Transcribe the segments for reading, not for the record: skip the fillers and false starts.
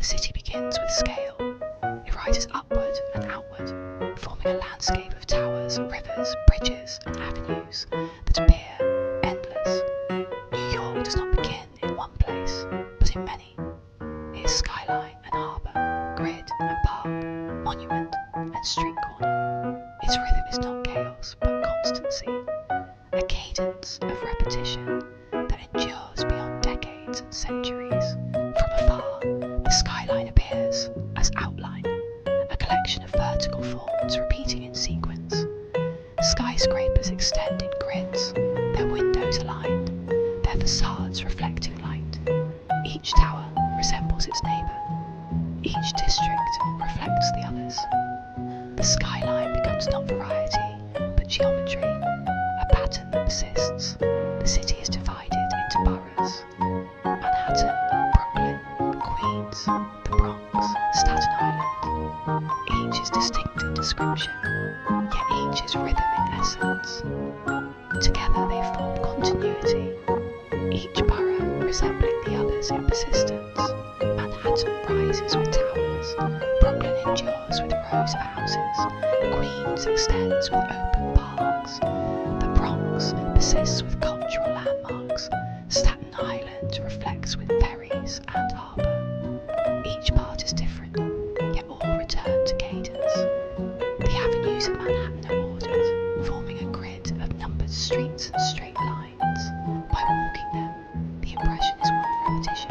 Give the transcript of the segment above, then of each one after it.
city begins with scale. It rises upward and outward, forming a landscape of towers, rivers, bridges, and avenues that appear endless. New York does not begin in one place, but in many. It is skyline and harbour, grid and park, monument and street corner. Its rhythm is not chaos, but constancy, a cadence of repetition that endures beyond decades and centuries. From afar, the skyline appears as outline, a collection of vertical forms repeating in sequence. Skyscrapers extend in grids, their windows aligned, their facades reflecting light. Each tower resembles its neighbour. Each district reflects the others. The skyline becomes not variety, but geometry, a pattern that persists. The city is divided into boroughs: Manhattan, Brooklyn, Queens, the Bronx, Staten Island. Each is distinct in description, yet each is rhythm in essence. Together they form continuity, each borough resembling the others in persistence. Manhattan rises with towers, Brooklyn endures with rows of houses, Queens extends with open parks, the Bronx persists with cultural landmarks, Staten Island reflects with ferries and harbour. Each part is different, yet all return to cadence. The avenues of Manhattan are ordered, forming a grid of numbered streets and straight lines. By walking them, the impression is one of repetition,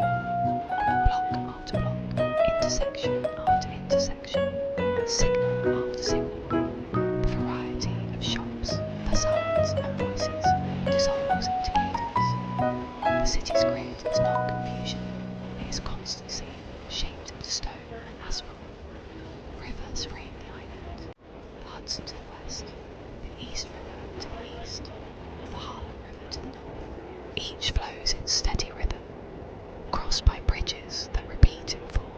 block after block, intersection after intersection, signal after signal. The variety of shops, facades, and voices dissolves into cadence. The city's grid is not confusion, it is constancy, shaped into stone and asphalt. Rivers frame the island, the Hudson to the west, the East River to the east, the Harlem River to the north. Each flows in steady rhythm, crossed by bridges that repeat in form.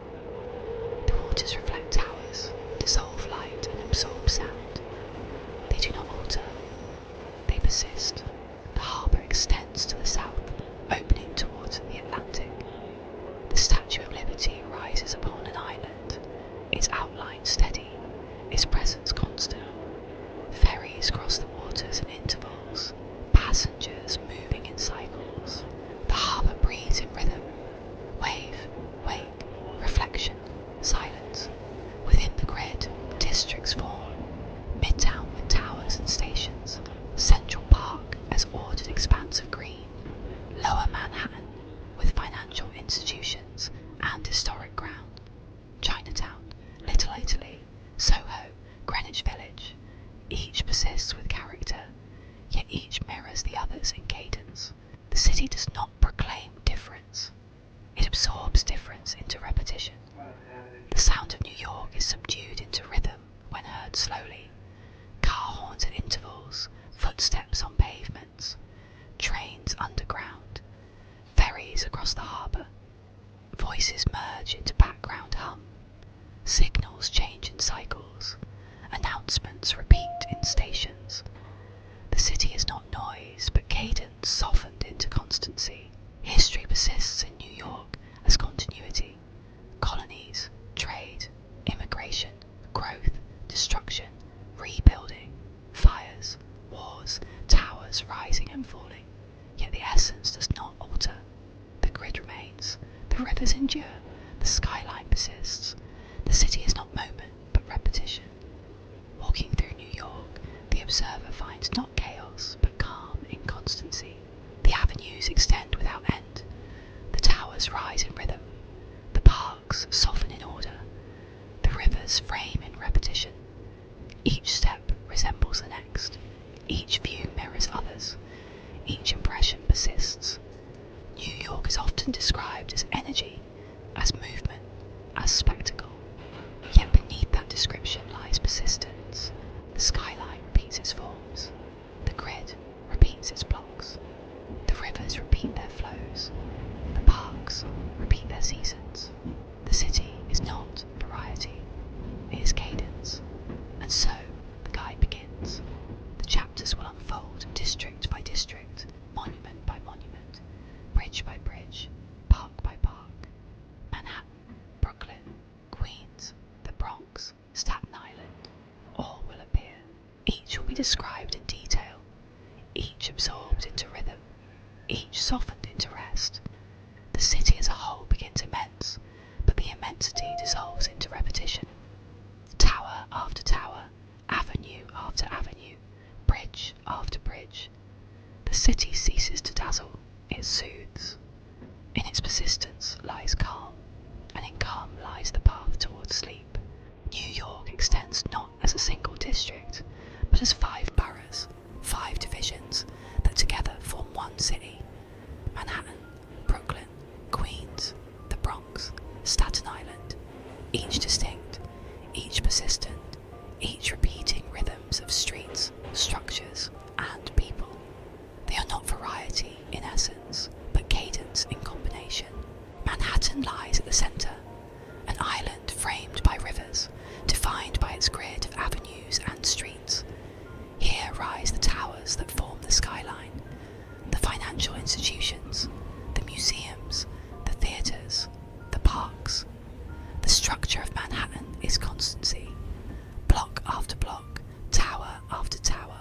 The waters reflect towers, dissolve light and absorb sound. They do not alter, they persist. The harbour extends to the south, opening towards the Atlantic. The Statue of Liberty rises upon an island, its outline steady, its presence constant. Ferries cross the waters in intervals, passengers moving in cycles. The harbour breathes in rhythm, wave, wake, reflection, silence. Within the grid, districts form: Midtown with towers and stations, Central Park as ordered expanse of green, Lower Manhattan with financial institutions and historic ground, Chinatown, Little Italy, Soho, Greenwich Village. Each persists with character, yet each mirrors the others in cadence. The city does not proclaim difference, it absorbs difference into repetition. The sound of New York is subdued into rhythm when heard slowly. Car horns at intervals, footsteps on pavements, trains underground, ferries across the harbour. Voices merge into background hum. Signals change in cycles. Announcements repeat in stations. The city is not noise, but cadence softened into constancy. History persists in New York as continuity. Colonies, trade, immigration, growth, destruction, rebuilding, fires, wars, towers rising and falling. Yet the essence does not alter. The grid remains, the rivers endure, the skyline persists. The city is not moment, but repetition. Walking through New York, the observer finds not chaos, but calm in constancy. The avenues extend without end. The towers rise in rhythm. The parks soften in order. The rivers frame in repetition. Each step resembles the next. Each view mirrors others. Each impression persists. New York is often described as energy, as movement, as spectacle. Yet beneath that description lies persistence. The skyline repeats its forms. The grid repeats its blocks. The rivers repeat their flows. The parks repeat their seasons. The city is not variety, it is cadence. And so the guide begins. The chapters will unfold district by district, monument by monument, bridge by bridge, park by park. Manhattan, Brooklyn, described in detail, each absorbed into rhythm, each softened into rest. The city as a whole begins immense, but the immensity dissolves into repetition. Tower after tower, avenue after avenue, bridge after bridge. The city ceases to dazzle, it soothes. In its persistence lies calm, and in calm lies the path towards sleep. New York extends not as a single district, but as 5 boroughs, 5 divisions that together form one city. Manhattan, Brooklyn, Queens, the Bronx, Staten Island, each distinct, each persistent, each repeating rhythms of streets, structures, and people. They are not variety in essence, but cadence in combination. Manhattan lies at the centre, an island framed by rivers, defined by its grid of avenues and streets. Here rise the towers that form the skyline, the financial institutions, the museums, the theatres, the parks. The structure of Manhattan is constancy. Block after block, tower after tower,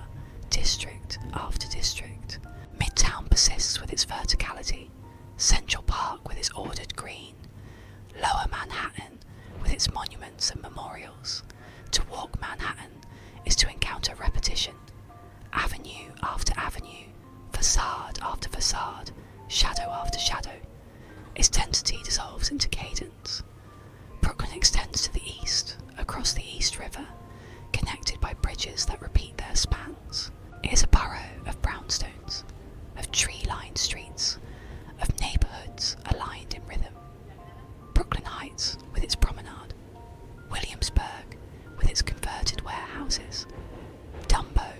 district after district. Midtown persists with its verticality, Central Park with its ordered green, Lower Manhattan with its monuments and memorials. To walk Manhattan is to encounter repetition, avenue after avenue, facade after facade, shadow after shadow. Its density dissolves into cadence. Brooklyn extends to the east, across the East River, connected by bridges that repeat their spans. It is a borough of brownstones, of tree-lined streets, of neighbourhoods aligned in rhythm. Brooklyn Heights with its promenade, Williamsburg with its converted warehouses, Dumbo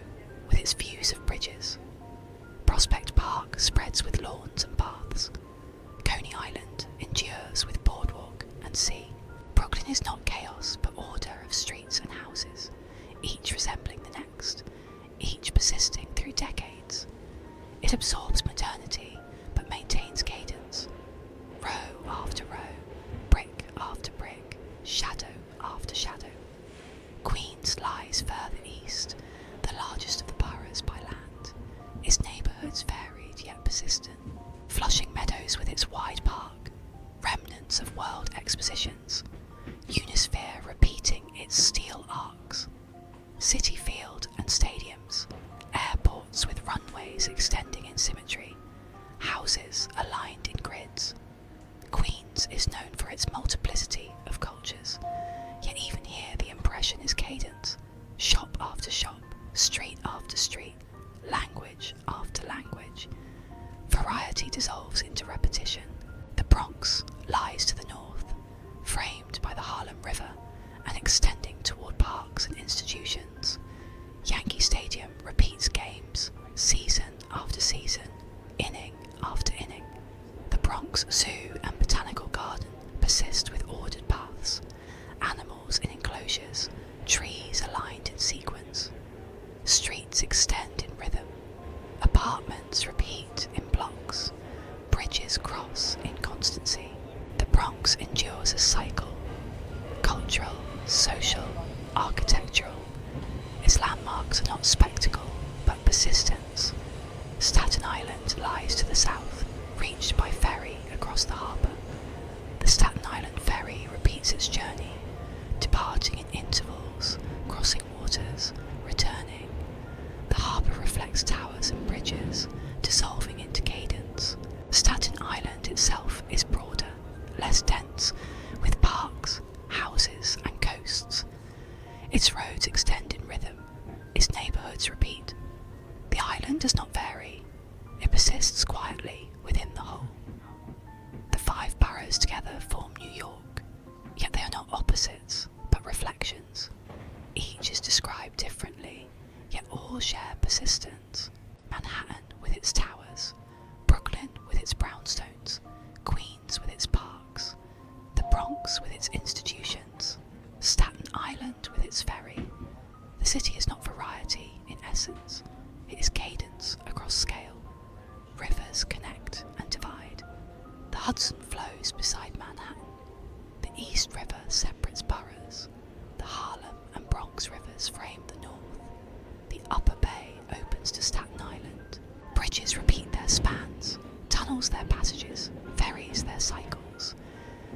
with its views of bridges. Prospect Park spreads with lawns and paths. Coney Island endures with boardwalk and sea. Brooklyn is not chaos, but order of streets and houses, each resembling the next, each persisting through decades. It absorbs modernity, but maintains cadence. Row after row, brick after brick, shadow after shadow. Queens lies further east, the largest of the boroughs by land. Its neighbourhoods varied yet persistent. Flushing Meadows with its wide park, remnants of world expositions. Unisphere repeating its steel arcs. City Field and stadiums, airports with runways extending in symmetry, houses aligned in grids. Queens is known for its multiplicity of cultures, yet even here the impression is cadence, shop after shop, street after street, language after language. Variety dissolves into repetition. The Bronx lies to the north, framed by the Harlem River and extending toward parks and institutions. Yankee Stadium repeats games, season after season, inning after inning. The Bronx Zoo and Botanical Garden persist with ordered paths, animals in enclosures, trees aligned in sequence. Streets extend in rhythm. Apartments repeat in blocks. Bridges cross in constancy. The Bronx endures a cycle. Cultural, social, architectural. Its landmarks are not spectacle, but persistence. Staten Island lies to the south, reached by ferry across the harbour. The Staten Island ferry repeats its journey, departing in intervals, crossing waters, returning. The harbour reflects towers and bridges, dissolving into cadence. Staten Island itself is broader, less dense, with parks, houses and coasts. Its roads extend in rhythm, its neighbourhoods repeat. The island does not vary, it persists quietly within the whole. The 5 boroughs together form New York, yet they are not opposites, but reflections. Each is described differently, yet all share persistence. Manhattan with its towers, Brooklyn with its brownstones, Queens with its parks, the Bronx with its institutions, Staten Island with its ferry. The city is not variety in essence, it is cadence across scale. Rivers connect and divide. The Hudson flows beside Manhattan. The East River separates boroughs. The Harlem and Bronx rivers frame the north. The upper bay opens to Staten Island. Bridges repeat their spans, tunnels their passages, ferries their cycles.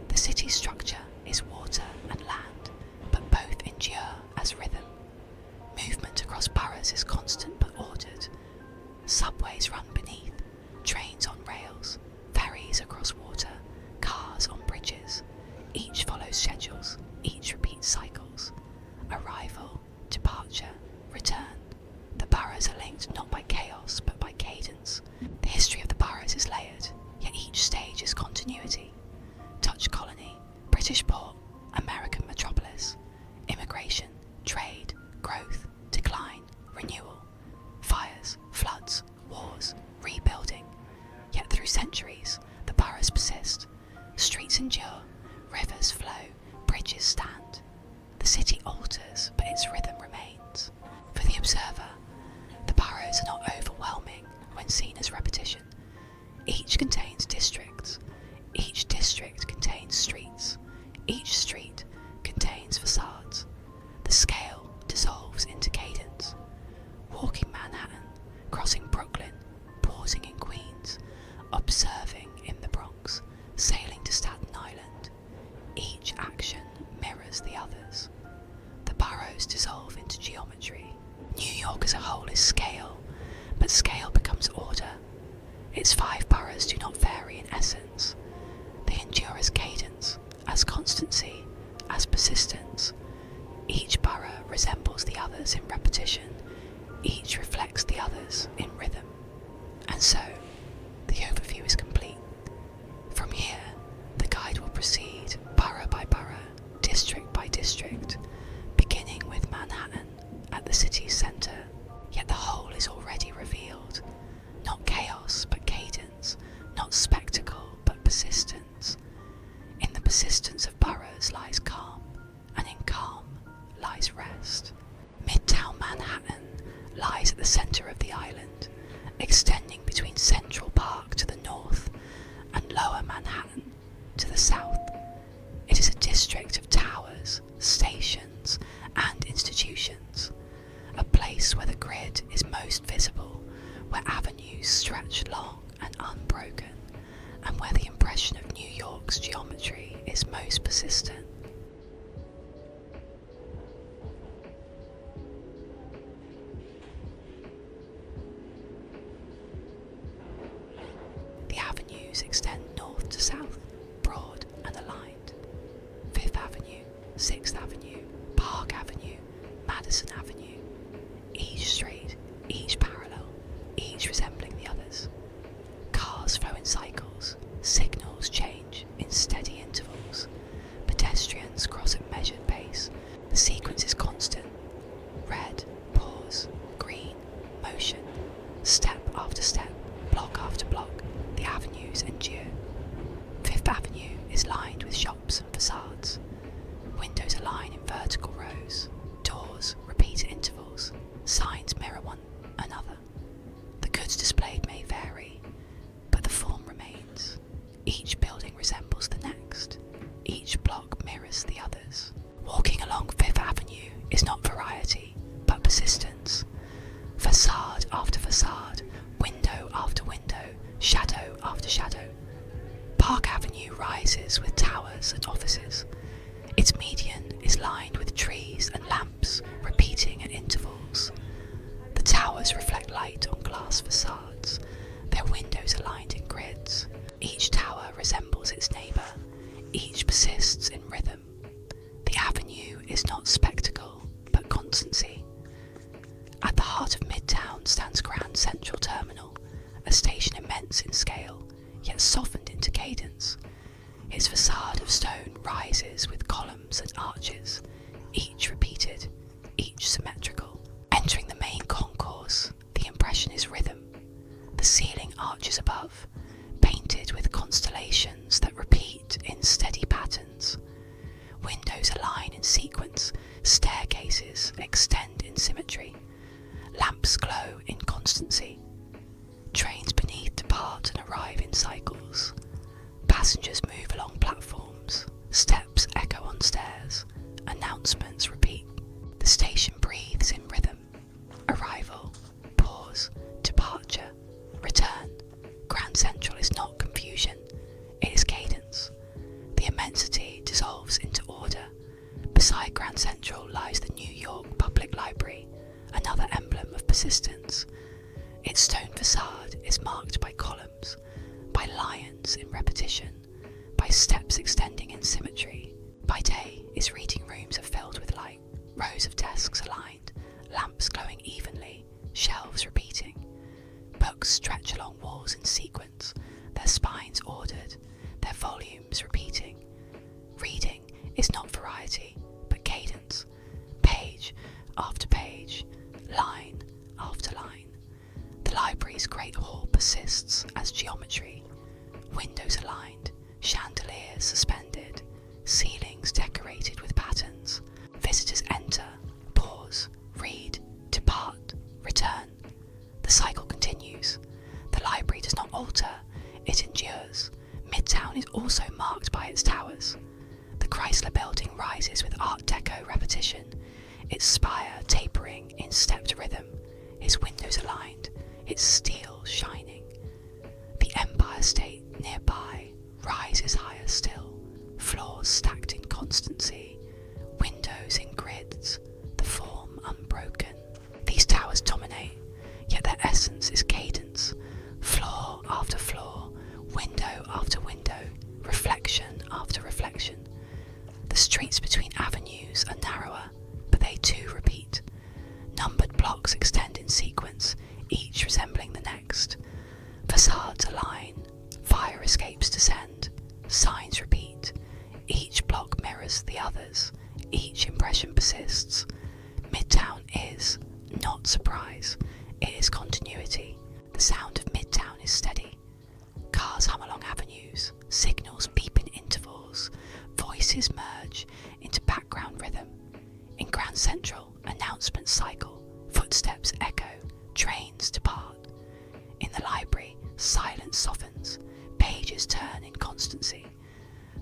The city's structure is water and land, but both endure as rhythm. Movement across boroughs is constant but ordered. Subways run beneath, trains on rails, ferries across water, cars on bridges. Each follows schedules, each repeats cycles. Arrival, departure, return. The boroughs are linked not by chaos but by cadence. The history of the boroughs is layered, yet each stage is continuity. Dutch colony, British port, American metropolis. Immigration, trade, growth, decline, renewal. Fires, floods, wars, rebuilding. Yet through centuries, the boroughs persist. Streets endure, rivers flow, bridges stand. The city alters, but its rhythm remains. For the observer, the boroughs are not overwhelming when seen as repetition. Each contains districts. Each district contains streets. Each street contains facades. The scale dissolves into cadence. Walking Manhattan, crossing Brooklyn, pausing in Queens, observing in the Bronx, sailing to Staten Island. Each action mirrors the others. The boroughs dissolve into geometry. New York as a whole is scale, but scale becomes order. Its 5 boroughs do not vary in essence. They endure as cadence, as constancy, as persistence. Each borough resembles the others in repetition. Each reflects the others in rhythm. And so, the overview is complete. From here, the guide will proceed borough by borough, district by district, beginning with Manhattan at the city's centre. Yet the whole is already revealed. Not chaos, but cadence. Not spectacle, but persistence. In the persistence of boroughs lies calm, and in calm lies rest. Midtown Manhattan lies at the centre of the island, extending between Central Park to the north and Lower Manhattan to the south. It is a district of towers, stations, and institutions, a place where the grid is most visible, where avenues stretch long and unbroken, and where the impression of New York's geometry is most persistent. The avenues extend north to south, broad and aligned. 5th Avenue, 6th Avenue, Park Avenue, Madison Avenue. Each street, each parallel, each resembling the others. Cars flow in cycles, signals change in steady intervals. Pedestrians cross at measured pace. The sequence is constant. Red, pause, green, motion. Step after step, block after block, the avenues endure. 5th Avenue is lined with shops and facades. Windows align in vertical rows. Doors repeat at intervals. Signs mirror one another. The goods displayed may vary, but the form remains. Each building resembles the next. Each block mirrors the others. Walking along 5th Avenue is not variety, but persistence. Facade after facade, window after window, shadow after shadow. Park Avenue rises with towers and offices. Its median is lined with trees and lamps, repeating at intervals. The towers reflect light on glass facades, their windows aligned in grids. Each tower resembles its neighbour. Each persists in rhythm. The avenue is not spectacle, but constancy. At the heart of Midtown stands Grand Central Terminal, a station immense in scale, yet softened into cadence. Its facade of stone rises with columns and arches, each repeated, each symmetrical. Entering the main concourse, the impression is rhythm. The ceiling arches above, painted with constellations that repeat in steady patterns. Windows align in sequence, staircases extend in symmetry. Lamps glow in constancy. Trains beneath depart and arrive in cycles. Passengers move along platforms. Steps echo on stairs. Announcements repeat. The station breathes in rhythm. Arrival. Beside Grand Central lies the New York Public Library, another emblem of persistence. Its stone facade is marked by columns, by lions in repetition, by steps extending in symmetry. By day, its reading rooms are filled with light, rows of desks aligned, lamps glowing evenly, shelves repeating. Books stretch along walls in sequence, their spines ordered, their volumes repeating. Reading is not variety, but cadence, page after page, line after line. The library's great hall persists as geometry, windows aligned, chandeliers suspended, ceilings decorated with patterns. Visitors enter, pause, read, depart, return. The cycle continues. The library does not alter, it endures. Midtown is also marked by its towers. The Chrysler Building rises with Art Deco repetition, its spire tapering in stepped rhythm, its windows aligned, its steel shining. The Empire State nearby rises higher still, floors stacked in constancy, windows in grids, the form unbroken. These towers dominate, yet their essence is cadence, floor after floor, window after window, reflection after reflection. The streets between avenues are narrower, but they too repeat. Numbered blocks extend in sequence, each resembling the next. Facades align, fire escapes descend, signs repeat. Each block mirrors the others, each impression persists. Midtown is not surprise, it is continuity. The sound of Midtown is steady. Cars hum along avenues, signals beep in intervals, voices merge into background rhythm. In Grand Central, announcements cycle, footsteps echo, trains depart. In the library, silence softens, pages turn in constancy.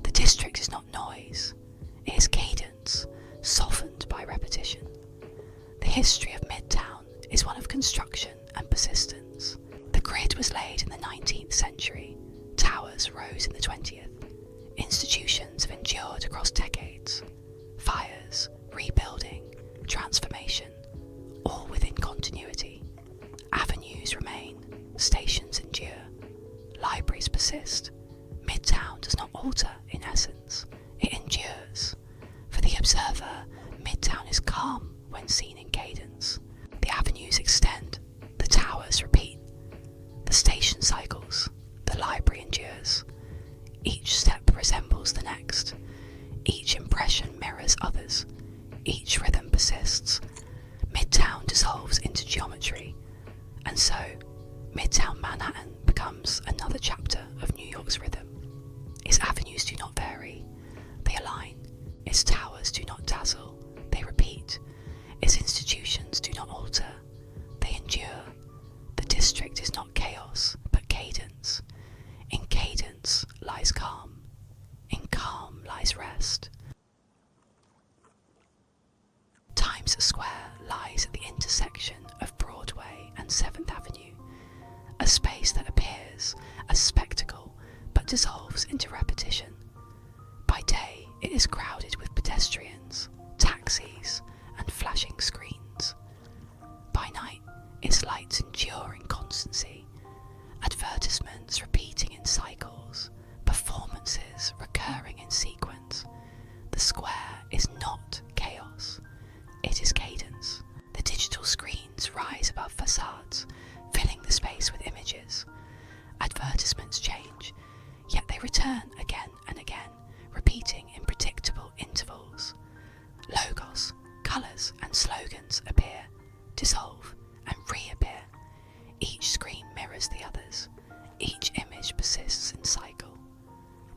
The district is not noise, it is cadence, softened by repetition. The history of Midtown is one of construction and persistence. The grid was laid in the 19th century, towers rose in the 20th. Institutions have endured across decades. Fires, rebuilding, transformation, all within continuity. Avenues remain, stations endure, libraries persist. Midtown does not alter in essence, it endures. For the observer, Midtown is calm when seen in cadence. The avenues extend, the towers repeat, the station cycles, the library endures. Each step resembles the next, each impression mirrors others, each rhythm persists. Midtown dissolves into geometry, and so Midtown Manhattan becomes another chapter of New York's rhythm. Its avenues do not vary, they align. Its towers do not dazzle, they repeat. Its institutions do not alter, they endure. The district is not chaos, but cadence. In cadence lies calm, in calm lies rest. Times Square lies at the intersection of Broadway and 7th Avenue, a space that appears as spectacle but dissolves into repetition. By day, it is crowded with pedestrians, taxis, and flashing screens. By night, its lights endure in constancy, advertisements repeating in cycles, performances recurring in sequence. The square is not chaos, it is cadence. The digital screens rise above facades, filling the space with images. Advertisements change, yet they return again and again, repeating in predictable intervals. Logos, colours and slogans appear, dissolve and reappear. Each screen mirrors the others, each image persists in cycle.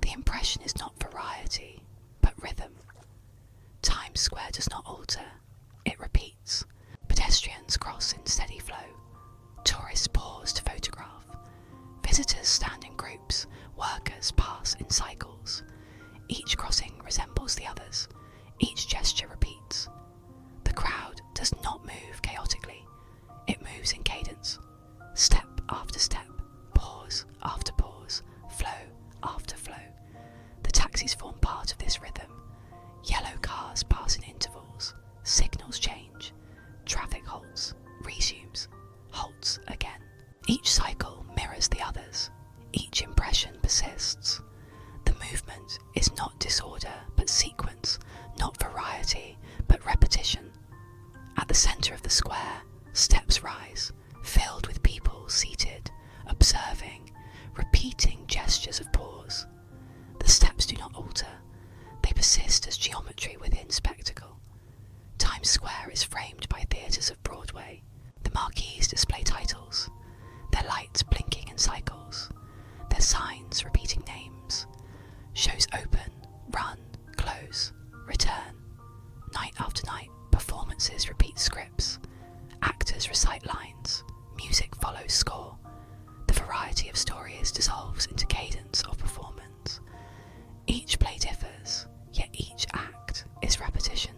The impression is not variety, but rhythm. Times Square does not alter, it repeats. Pedestrians cross in steady flow. Tourists pause to photograph. Visitors stand in groups, workers pass in cycles. Each crossing resembles the others, each gesture repeats. The crowd does not move chaotically, it moves in cadence. Step after step, pause after pause, flow after flow. The taxis form part of this rhythm. Yellow cars pass in variety, but repetition. At the centre of the square, steps rise, filled with people seated, observing, repeating gestures of pause. The steps do not alter, they persist as geometry within spectacle. Times Square is framed by theatres of Broadway. The marquees display titles, their lights blinking in cycles, their signs repeating names. Shows open, run, close, return. Night after night, performances repeat scripts. Actors recite lines. Music follows score. The variety of stories dissolves into cadence of performance. Each play differs, yet each act is repetition.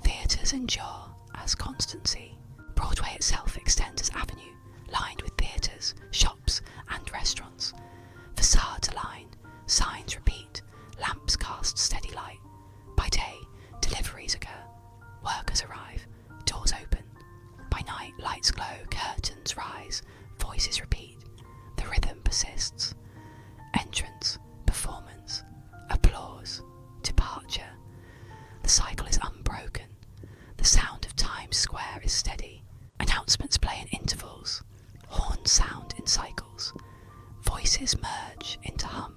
Theatres endure as constancy. Broadway itself extends as avenue, lined with theatres, shops, and restaurants. Facades align, signs repeat, lamps cast steady light. By day, deliveries occur, workers arrive, doors open. By night, lights glow, curtains rise, voices repeat. The rhythm persists. Entrance, performance, applause, departure. The cycle is unbroken. The sound of Times Square is steady. Announcements play in intervals. Horns sound in cycles. Voices merge into hum.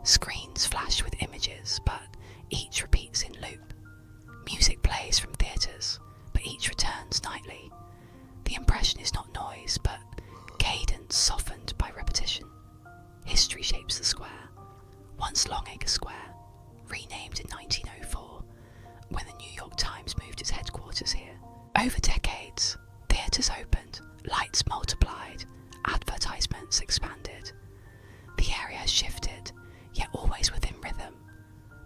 Screens flash with images, but each repeats in loop. Music plays from theatres, but each returns nightly. The impression is not noise, but cadence softened by repetition. History shapes the square. Once Longacre Square, renamed in 1904, when the New York Times moved its headquarters here. Over decades, theatres opened, lights multiplied, advertisements expanded. The area has shifted, yet always within rhythm.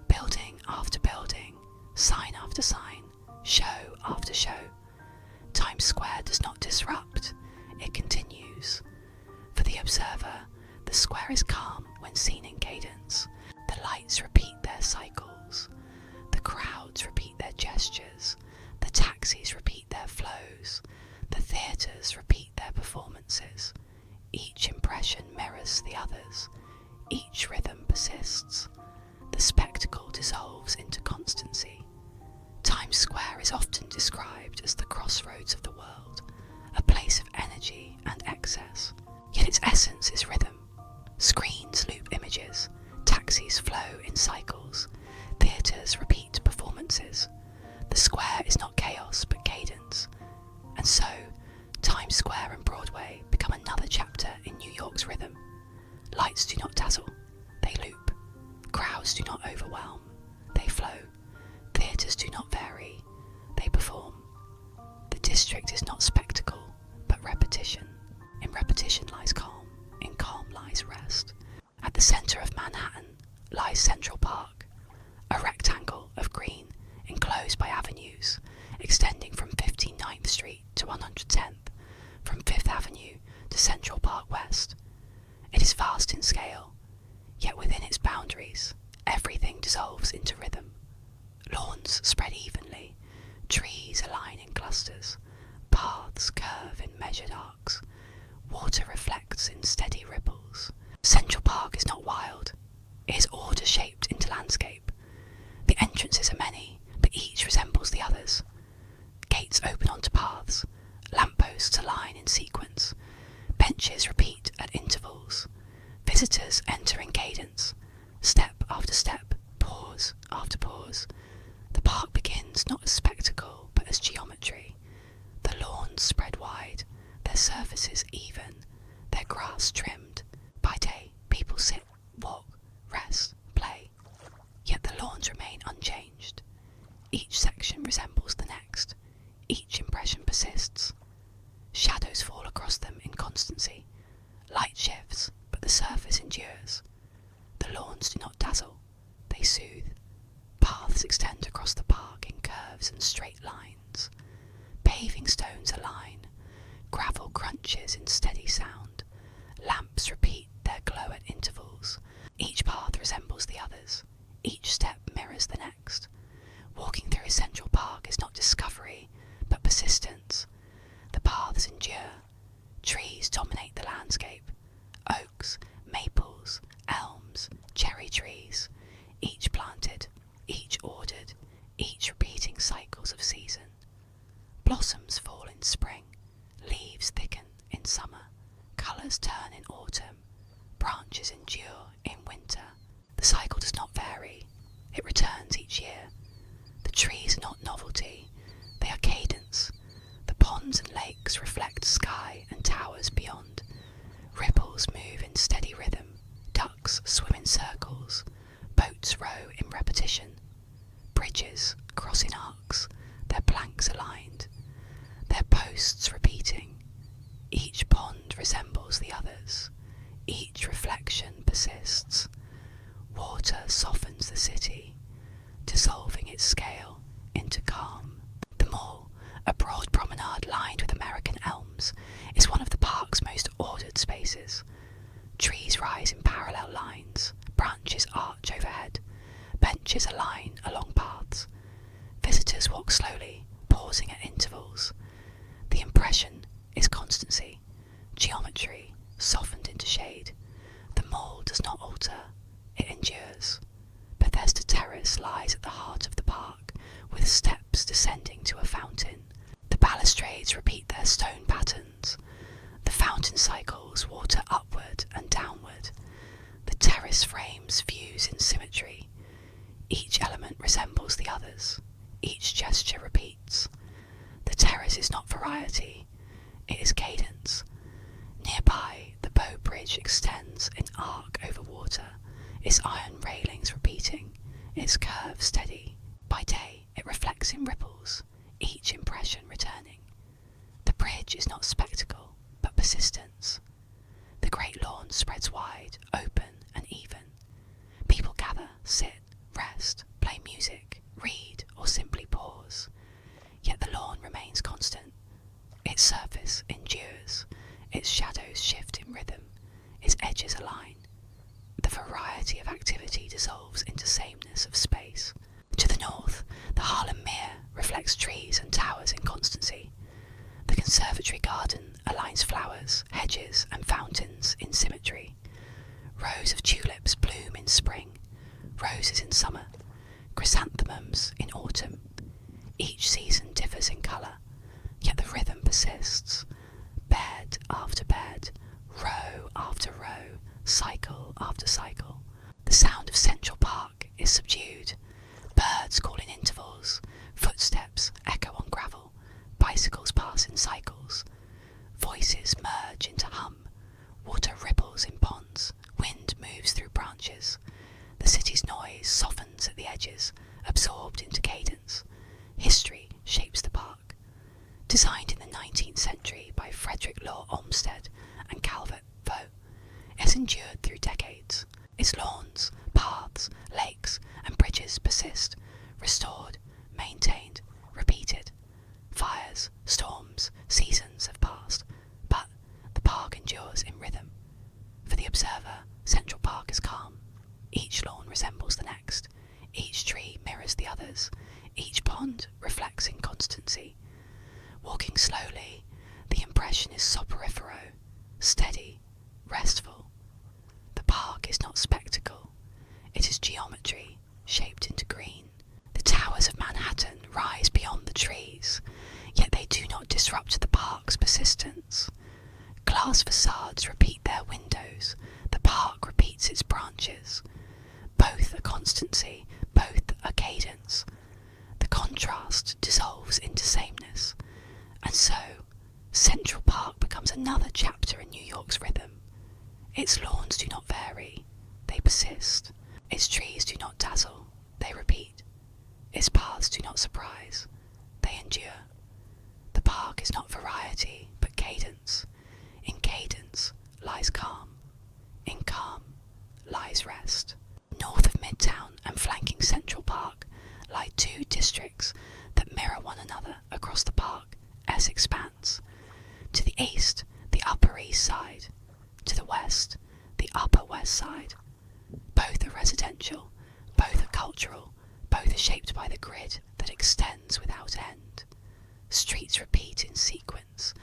Building after building, sign after sign, show after show. Times Square does not disrupt, it continues. For the observer, the square is calm when seen in cadence. The lights repeat their cycles. The crowds repeat their gestures. The taxis repeat their flows. The theatres repeat their performances. Each impression mirrors the others. Each rhythm persists. The spectacle dissolves into constancy. Times Square is often described as the crossroads of the world, a place of energy and excess. Yet its essence is rhythm. Screens loop images, taxis flow in cycles, theatres repeat performances. The square is not chaos but cadence. And so, Times Square and Broadway become another chapter in New York's rhythm. Lights do not dazzle, they loop. Crowds do not overwhelm, they flow. Theatres do not vary, they perform. The district is not spectacle, but repetition. In repetition lies calm, in calm lies rest. At the centre of Manhattan lies Central Park, a rectangle of green enclosed by avenues, extending from 59th Street to 110th, from 5th Avenue to Central Park West. It is vast in scale, yet within its boundaries, everything dissolves into rhythm. Lawns spread evenly, trees align in clusters, paths curve in measured arcs, water reflects in steady ripples. Central Park is not wild, it is order shaped into landscape. The entrances are many, but each resembles the others. Gates open onto paths, lampposts align in sequence, benches repeat at intervals. Visitors enter in cadence, step after step, pause after pause. The park begins not as spectacle, but as geometry. The lawns spread wide, their surfaces even, their grass trimmed. By day, people sit, walk, rest, play. Yet the lawns remain unchanged. Each section resembles the next. Each impression persists. Shadows fall across them in constancy. Light shifts, but the surface endures. The lawns do not dazzle, they soothe. Paths extend across the park in curves and straight lines. Paving stones align. Gravel crunches in steady sound. Lamps repeat their glow at intervals. Each path resembles the others. Each step mirrors the next. Walking through a Central Park is not discovery, but persistence. The paths endure. Trees dominate the landscape. Oaks, maples, elms, cherry trees. Each planted, each ordered, each Ponds and lakes reflect sky and towers beyond. Ripples move in steady rhythm, ducks swim in circles, boats row in repetition. Bridges cross in arcs, their planks aligned, their posts repeating. Each pond resembles the others, each reflection persists. Water softens the city, dissolving its scale into calm. The Mall, a broad promenade lined with American elms, is one of the park's most ordered spaces. Trees rise in parallel lines, branches arch overhead, benches align along paths. Visitors walk slowly, pausing at intervals. The impression is constancy, geometry softened into shade. The Mall does not alter, it endures. Bethesda Terrace lies at the heart of the park, with steps descending to a fountain. The balustrades repeat their stone patterns. The fountain cycles water upward and downward. The terrace frames views in symmetry. Each element resembles the others. Each gesture repeats. The terrace is not variety, it is cadence. Nearby, the Bow Bridge extends in arc over water, its iron railings repeating, its curves steady. By day, it reflects in ripples, each impression returning. The bridge is not spectacle, but persistence. The great lawn spreads wide, open and even. People gather, sit, rest, play music, read, or simply pause. Yet the lawn remains constant. Its surface endures, its shadows shift in rhythm, its edges align. The variety of activity dissolves into sameness of space. To the north, the Harlem Mere reflects trees and towers in constancy. The conservatory garden aligns flowers, hedges, and fountains in symmetry. Rows of tulips bloom in spring, roses in summer, chrysanthemums in autumn. Each season differs in colour, yet the rhythm persists. Bed after bed, row after row, cycle after cycle. The sound of Central Park is subdued. Birds call in intervals, footsteps echo on gravel, bicycles pass in cycles. Voices merge into hum, water ripples in ponds, wind moves through branches. The city's noise softens at the edges, absorbed into cadence. History shapes the park. Designed in the 19th century by Frederick Law Olmsted and Calvert Vaux, it has endured through decades. Its lawns, paths, lakes, and bridges persist, restored, maintained, repeated. Fires, storms, seasons have passed, but the park endures in rhythm. For the observer, Central Park is calm. Each lawn resembles the next. Each tree mirrors the others. Each pond reflects in constancy. Walking slowly, the impression is soporifero, steady, restful. The park is not spectacle. It is geometry, shaped into green. The towers of Manhattan rise beyond the trees, yet they do not disrupt the park's persistence. Glass facades repeat their windows. The park repeats its branches. Both are constancy, both are cadence. The contrast dissolves into sameness. And so, Central Park becomes another chapter in New York's rhythm. Its lawns do not vary, they persist. Its trees do not dazzle, they repeat. Its paths do not surprise, they endure. The park is not variety, but cadence. In cadence lies calm. In calm lies rest. North of Midtown and flanking Central Park lie two districts that mirror one another across the park as expanse. To the east, the Upper East Side. To the west, the Upper West Side. Both are residential, both are cultural, both are shaped by the grid that extends without end. Streets repeat in sequence,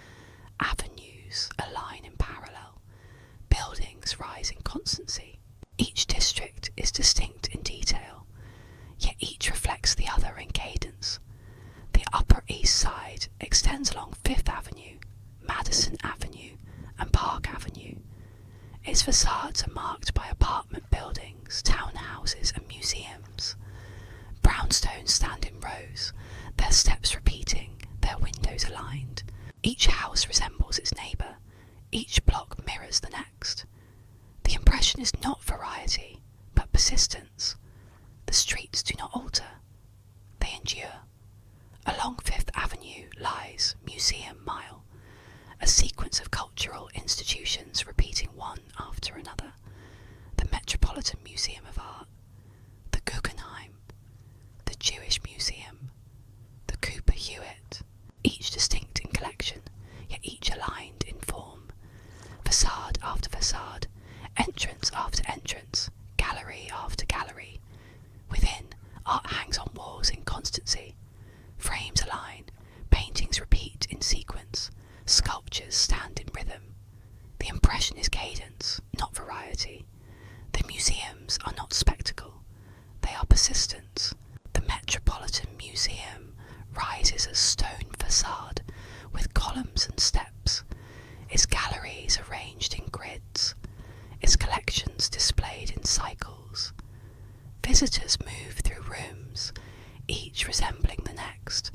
avenues align in parallel, buildings rise in constancy. Each district is distinct in detail, yet each reflects the other in cadence. The Upper East Side extends along Fifth Avenue, Madison Avenue, and Park Avenue. Its facades are marked by apartment buildings, townhouses, and museums. Brownstones stand in rows, their steps repeating, their windows aligned. Each house resembles its neighbour. Each block mirrors the next. The impression is not variety, but persistence. The streets do not alter. They endure. Along Fifth Avenue lies Museum Mile, a sequence of cultural institutions repeating one after another. The Metropolitan Museum of Art, the Guggenheim, the Jewish Museum, the Cooper Hewitt, each distinct in collection, yet each aligned in form. Facade after facade, entrance after entrance, gallery after gallery. Within, art hangs on walls in constancy. Frames align, paintings repeat in sequence, sculptures stand in rhythm. The impression is cadence, not variety. The museums are not spectacle, they are persistence. The Metropolitan Museum rises a stone facade with columns and steps, its galleries arranged in grids, its collections displayed in cycles. Visitors move through rooms, each resembling the next,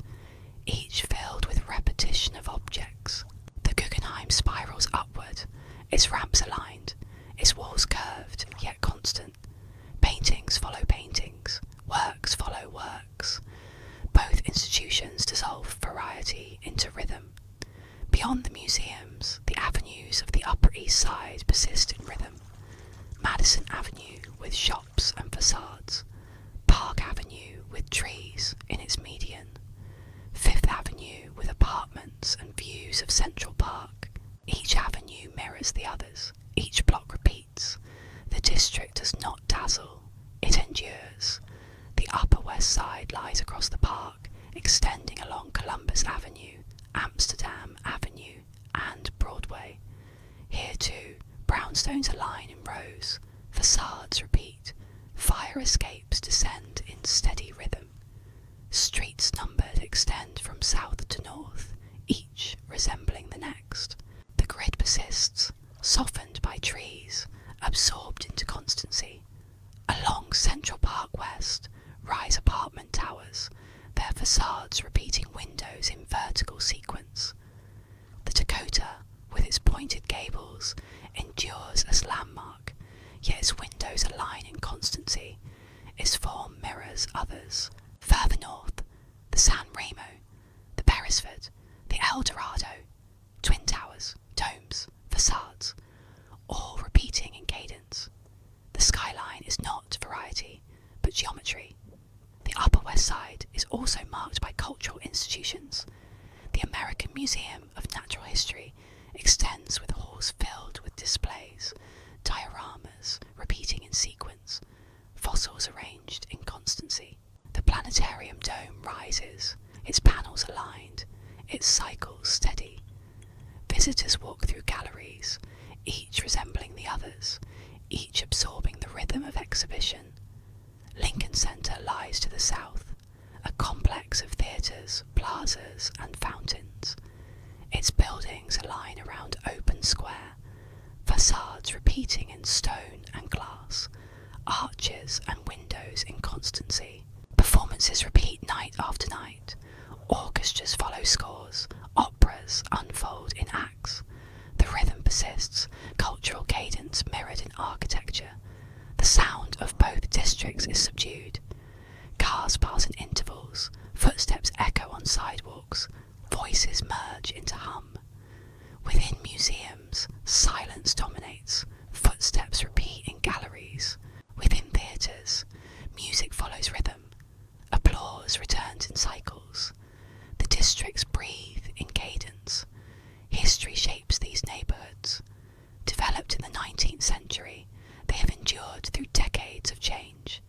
each filled with repetition of objects. The Guggenheim spirals upward, its ramps aligned, its walls curved yet constant. Paintings follow paintings, works follow works. Both institutions dissolve variety into rhythm. Beyond the museums, the avenues of the Upper East Side persist in rhythm. Madison Avenue with shops and facades, Park Avenue with trees in its median, Fifth Avenue with apartments and views of Central Park. Each avenue mirrors the others, each block repeats. The district does not dazzle, it endures. The Upper West Side lies across the park, extending along Columbus Avenue, Amsterdam Avenue, and Broadway. Here too, brownstones align in rows, facades repeat, fire escapes descend in steady rhythm. Streets numbered extend from south to north, each resembling the next. The grid persists, softened by trees, absorbed into constancy. Along Central Park West rise apartment towers, their facades repeating windows in vertical sequence. The Dakota, with its pointed gables, endures as landmark, yet its windows align in constancy, its form mirrors others. Further north, the San Remo, the Beresford, the El Dorado, twin towers, domes, facades, all repeating in cadence. The skyline is not variety, but geometry. The Upper West Side is also marked by cultural institutions. The American Museum of Natural History extends with halls filled with displays, dioramas repeating in sequence, fossils arranged in constancy. The planetarium dome rises, its panels aligned, its cycles steady. Visitors walk through galleries, each resembling the others, each absorbing the rhythm of exhibition. Lincoln Center lies to the south, a complex of theatres, plazas, and fountains. Its buildings align around open square, facades repeating in stone and glass, arches and windows in constancy. Performances repeat night after night. Orchestras follow scores. Operas unfold in acts. The rhythm persists, cultural cadence mirrored in architecture. The sound of both districts is subdued. Cars pass in intervals. Footsteps echo on sidewalks. Voices merge into hum. Within museums, silence dominates. Footsteps repeat in galleries. Within theatres, music follows rhythm. Applause returns in cycles. The districts breathe in cadence. History shapes these neighbourhoods. Developed in the 19th century, they have endured through decades of change.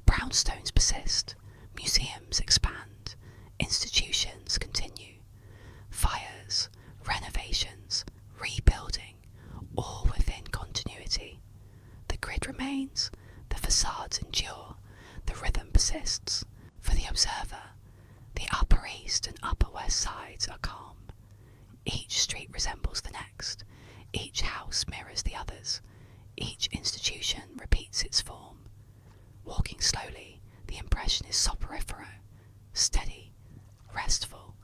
Brownstones persist, museums expand, institutions continue. Fires, renovations, rebuilding, all within continuity. The grid remains, the facades endure, the rhythm persists. For the observer, the Upper East and Upper West Sides are calm. Each street resembles the next, each house mirrors the others, each institution repeats its form. Walking slowly, the impression is soporifero, steady, restful.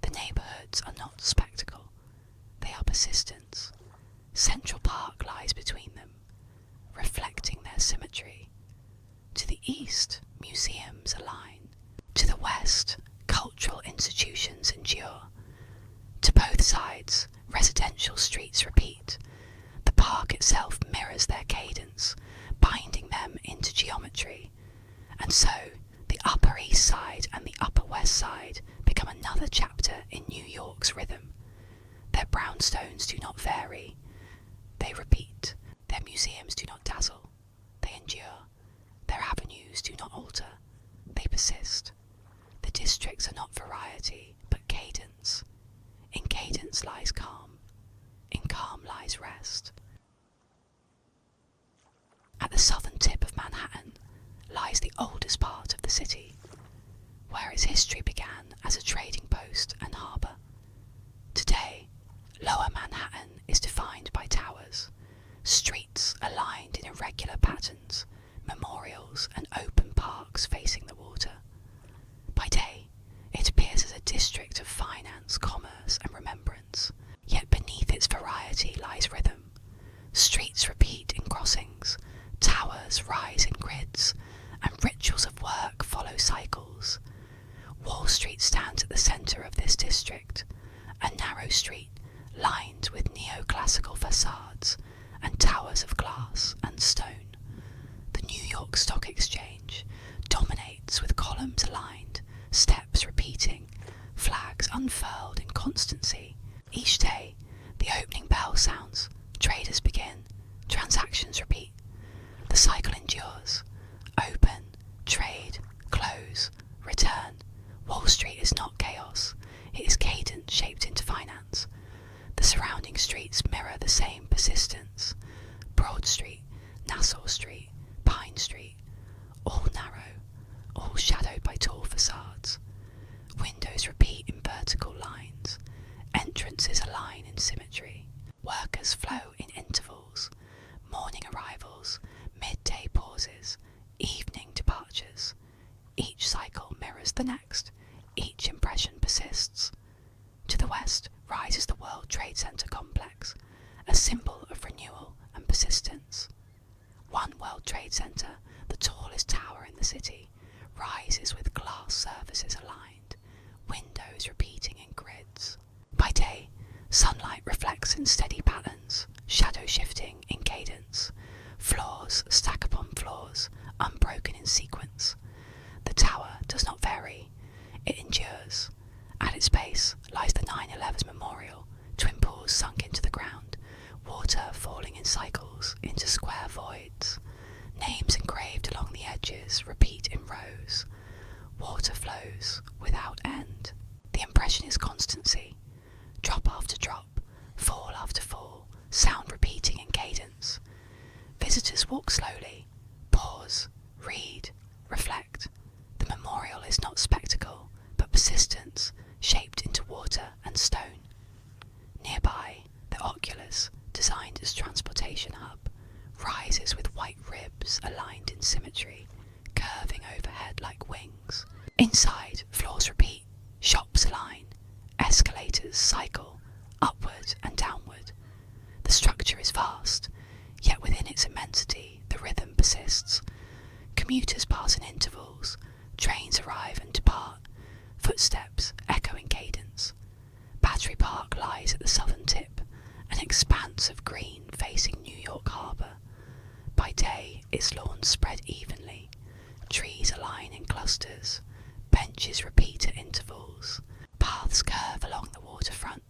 The neighbourhoods are not spectacle. persistence. Central Park lies between them, reflecting their symmetry. To the east, museums align. To the west, cultural institutions endure. To both sides, residential streets repeat. The park itself mirrors their cadence, binding them into geometry. And so, the Upper East Side and the Upper West Side become another chapter in New York's rhythm. Their brownstones do not vary. They repeat. Their museums do not dazzle. They endure. Their avenues do not alter. They persist. The districts are not variety, but cadence. In cadence lies calm. In calm lies rest. At the southern tip of Manhattan lies the oldest part of the city, where its history began as a trading post and harbour. Today, Lower Manhattan is defined by towers, streets aligned in irregular patterns, memorials and open parks facing the water. By day, it appears as a district of finance, commerce and remembrance, yet beneath its variety lies rhythm. Streets repeat in crossings, towers rise in grids, and rituals of work follow cycles. Wall Street stands at the centre of this district, a narrow street lined with neoclassical facades and towers of glass and stone. The New York Stock Exchange dominates with columns aligned, steps repeating, flags unfurled in constancy. Each day, the opening bell sounds, traders begin, transactions repeat. The cycle endures. Open, trade, close, return. Wall Street is not chaos. It is cadence shaped into finance. The surrounding streets mirror the same persistence. Broad Street, Nassau Street, Pine Street, all narrow, all shadowed by tall facades. Windows repeat in vertical lines. Entrances align in symmetry. Workers flow in intervals. Morning arrivals, midday pauses, evening departures. Each cycle mirrors the next. Each impression persists. To the west rises the World Trade Center complex, a symbol of renewal and persistence. One World Trade Center, the tallest tower in the city, rises with glass surfaces aligned, windows repeating in grids. By day, sunlight reflects in steady patterns, shadow shifting in cadence. Floors stack upon floors, unbroken in sequence. The tower does not vary, it endures. At its base lies the 9/11 memorial, twin pools sunk into the ground, water falling in cycles into square voids. Names engraved along the edges repeat in rows. Water flows without end. The impression is constancy. Drop after drop, fall after fall, sound repeating in cadence. Visitors walk slowly, pause, read, reflect. The memorial is not spectacle, but persistence, shaped into water and stone. Nearby, the Oculus, designed as transportation hub, rises with white ribs aligned in symmetry, curving overhead like wings. Inside, floors repeat, shops align, escalators cycle, upward and downward. The structure is vast, yet within its immensity the rhythm persists. Commuters pass in intervals, trains arrive and depart, footsteps echo in cadence. Battery Park lies at the southern tip, an expanse of green facing New York Harbour. By day, its lawns spread evenly, trees align in clusters, benches repeat at intervals, paths curve along the waterfront,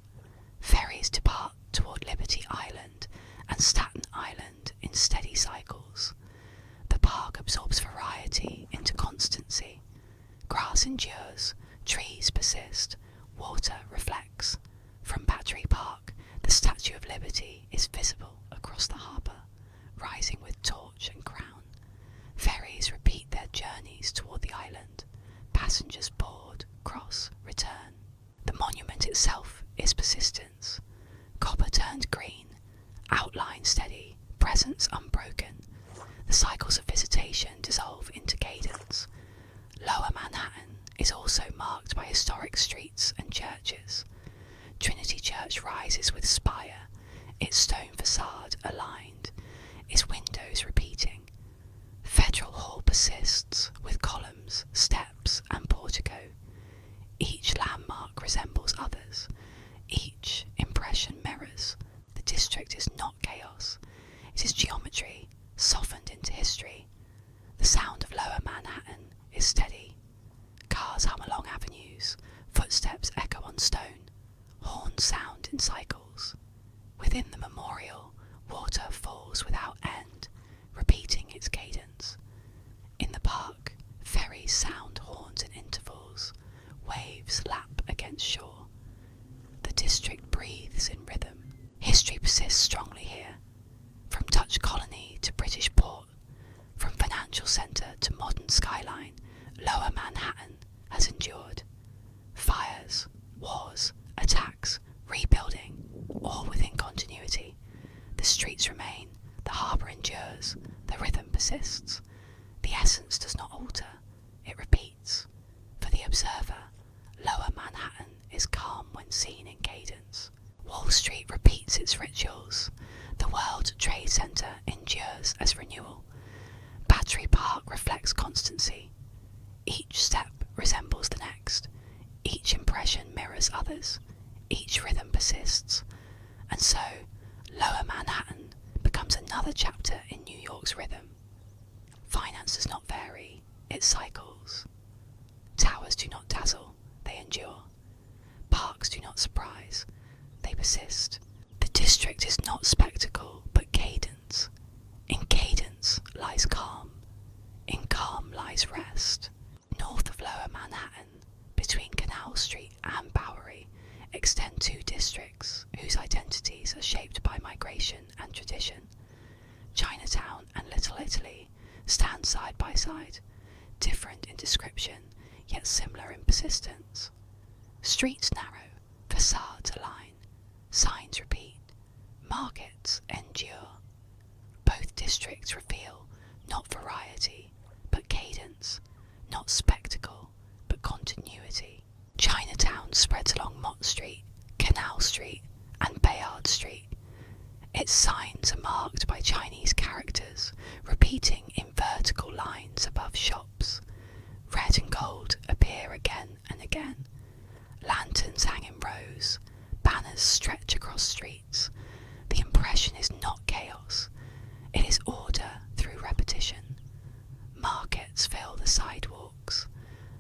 ferries depart toward Liberty Island and Staten Island in steady cycles. The park absorbs variety into constancy. Grass endures, trees persist, water reflects. From Battery Park, the Statue of Liberty is visible across the harbour, rising with torch and crown. Ferries repeat their journeys toward the island. Passengers board, cross, return. The monument itself is persistence. Copper turned green, outline steady, presence unbroken. The cycles of visitation dissolve into cadence. Lower Manhattan is also marked by historic streets and churches. Trinity Church rises with spire, its stone facade aligned, its windows repeating. Federal Hall persists with columns, steps, and portico. Each landmark resembles others. Each impression mirrors. The district is not chaos. It is geometry, softened into history. The sound of Lower Manhattan is steady. Cars hum along avenues. Footsteps echo on stone. Horns sound in cycles. Within the memorial, water falls without end, repeating its cadence. In the park, ferries sound horns in intervals. Waves lap against shore. The district breathes in rhythm. History persists strongly here. From Dutch colony to British port, from financial centre to modern skyline, Lower Manhattan has endured. Fires, wars, attacks, rebuilding, all within continuity. The streets remain, the harbour endures, the rhythm persists. The essence does not alter, it repeats. For the observer, Lower Manhattan is calm when seen in cadence. Wall Street repeats its rituals. The World Trade Center endures as renewal. Battery Park reflects constancy. Each step resembles the next. Each impression mirrors others. Each rhythm persists. And so, Lower Manhattan becomes another chapter in New York's rhythm. Finance does not vary, it cycles. Towers do not dazzle, they endure. Parks do not surprise, they persist. The district is not spectacle, but cadence. In cadence lies calm. In calm lies rest. North of Lower Manhattan, between Canal Street and Bowery, extend two districts whose identities are shaped by migration and tradition. Chinatown and Little Italy stand side by side, different in description, yet similar in persistence. Streets narrow, facades align, signs repeat, markets endure. Both districts reveal not variety, but cadence, not spectacle, but continuity. Chinatown spreads along Mott Street, Canal Street, and Bayard Street. Its signs are marked by Chinese characters, repeating in vertical lines above shops. Red and gold appear again and again. Lanterns hang in rows, banners stretch across streets. The impression is not chaos, it is order through repetition. Markets fill the sidewalks.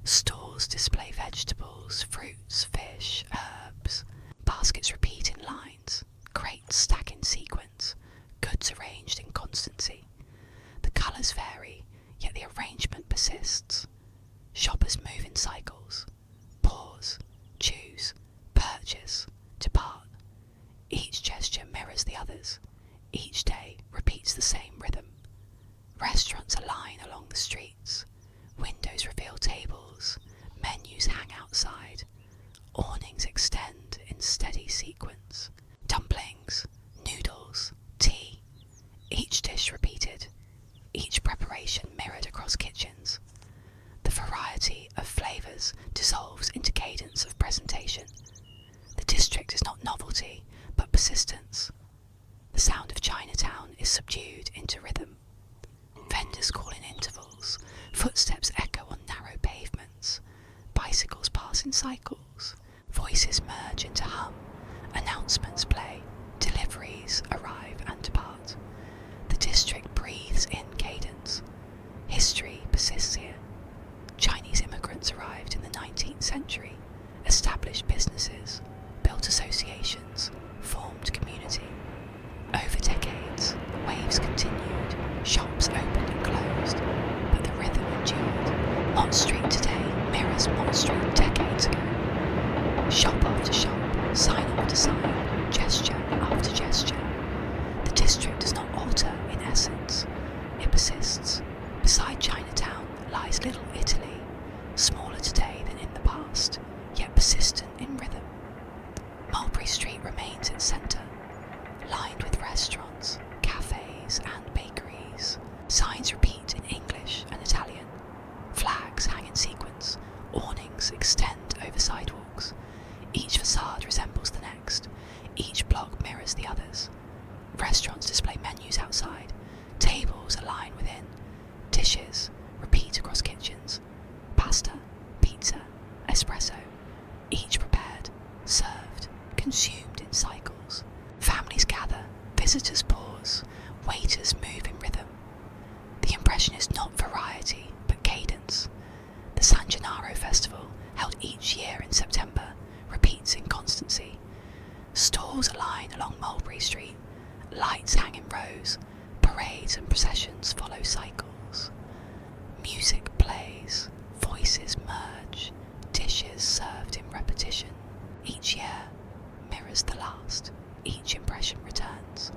Stalls display vegetables, fruits, fish, herbs. Baskets repeat in lines, crates stack in sequence, goods arranged in constancy. The colours vary, yet the arrangement persists. Shoppers move in cycles. Pause, choose, purchase, depart. Each gesture mirrors the others. Each day repeats the same rhythm. Restaurants align along the streets. Windows reveal tables. Menus hang outside. Awnings extend in steady sequence. Dumplings, noodles, tea. Each dish repeated. Each preparation mirrored across kitchens. The variety of flavours dissolves into cadence of presentation. The district is not novelty, but persistence. The sound of Chinatown is subdued into rhythm. Vendors call in intervals. Footsteps echo on narrow pavements. Bicycles pass in cycles. Voices merge into hum. Announcements play. Deliveries arrive and depart. The district breathes in cadence. History persists here. Chinese immigrants arrived in the 19th century, established businesses, built associations, formed community. Over decades, waves continued, shops opened and closed, but the rhythm endured. Mott Street today mirrors Mott Street decades ago. Shop after shop, sign after sign, gesture after gesture. The district does not alter in essence, it persists. Beside Chinatown lies Little Italy, smaller today than in the past, yet persistent in rhythm. Mulberry Street remains its centre, lined with restaurants, cafes and bakeries. Signs repeat in English and Italian. Flags hang in sequence. Awnings extend over sidewalks. Each facade resembles the next. espresso, each prepared, served, consumed in cycles. Families gather, visitors pause, waiters move in rhythm. The impression is not variety, but cadence. The San Gennaro Festival, held each year in September, repeats in constancy. Stalls align along Mulberry Street, lights hang in rows, parades and processions follow cycles. Music plays, voices merge, dishes served in repetition. Each year mirrors the last, each impression returns.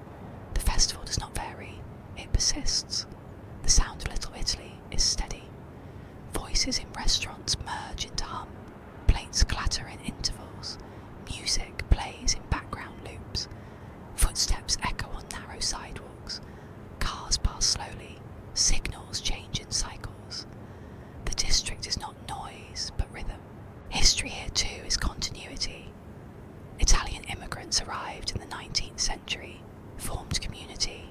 The festival does not vary, it persists. The sound of Little Italy is steady. Voices in restaurants merge into hum, plates clatter in intervals, music plays in background loops, footsteps echo on narrow sidewalks, cars pass slowly, signals change in cycles. The district is not noise, but rhythm. History here too is continuity. Italian immigrants arrived in the 19th century, formed community,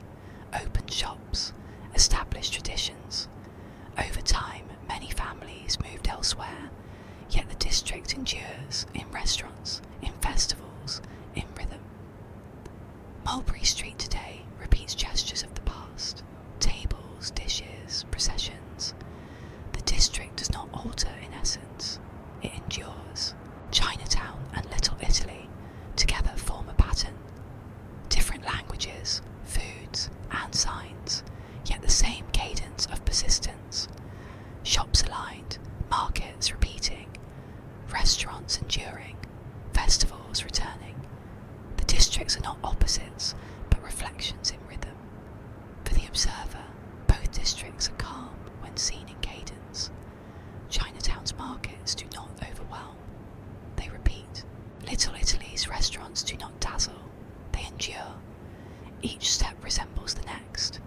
opened shops, established traditions. Over time, many families moved elsewhere, yet the district endures in restaurants, in festivals, in rhythm. Mulberry Street today repeats gestures of the past, tables, dishes, processions. The district does not alter in essence, it endures. Chinatown and Little Italy together form a pattern. Different languages, foods, and signs, yet the same cadence of persistence. Shops aligned, markets repeating, restaurants enduring, festivals returning. The districts are not opposites, but reflections in rhythm. For the observer, both districts are calm when seen in cadence. Chinatown's markets do not overwhelm, they repeat. Little Italy's restaurants do not dazzle, they endure. Each step resembles the next,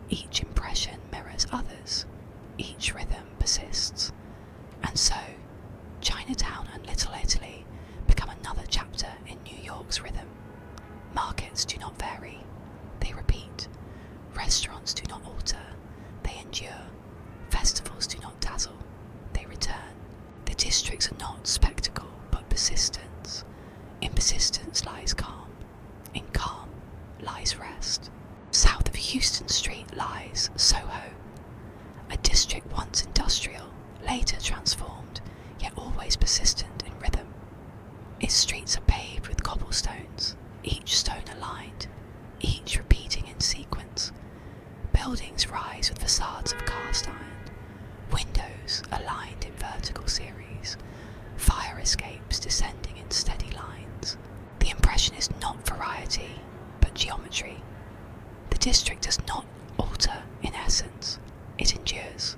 each impression mirrors others, each rhythm persists. And so, Chinatown and Little Italy become another chapter in New York's rhythm. Markets do not vary, they repeat. Restaurants do not alter, they endure. Festivals do not dazzle, they return. The districts are not spectacle, but persistence. In persistence lies calm, in calm lies rest. South of Houston Street lies Soho, a district once industrial, later transformed, yet always persistent in rhythm. Its streets are paved with cobblestones, each stone aligned, each repeating in sequence. Buildings rise with facades of cast iron, windows aligned in vertical series, fire escapes descending in steady lines. The impression is not variety, but geometry. The district does not alter in essence, it endures.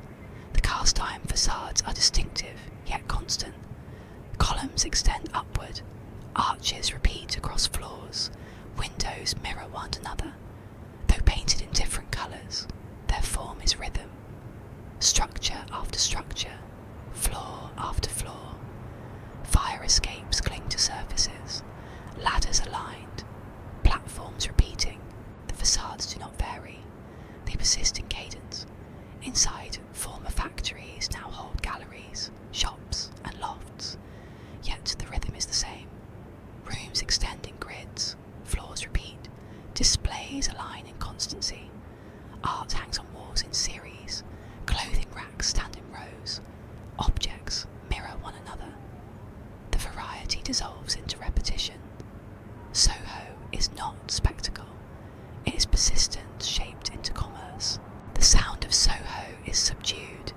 The cast iron facades are distinctive, yet constant. Columns extend upward, arches repeat across floors, windows mirror one another. Though painted in different colours, their form is rhythm. Structure after structure, floor after floor. Fire escapes cling to surfaces, ladders aligned, platforms repeating. The facades do not vary, they persist in cadence. Inside, former factories now hold galleries, shops and lofts, yet the rhythm is the same. Rooms extend in grids, floors repeat, displays align in constancy. Art hangs on walls in series, clothing racks stand in rows, objects mirror one another. The variety dissolves into repetition. Soho is not spectacle, it is persistence shaped into commerce. The sound of Soho is subdued.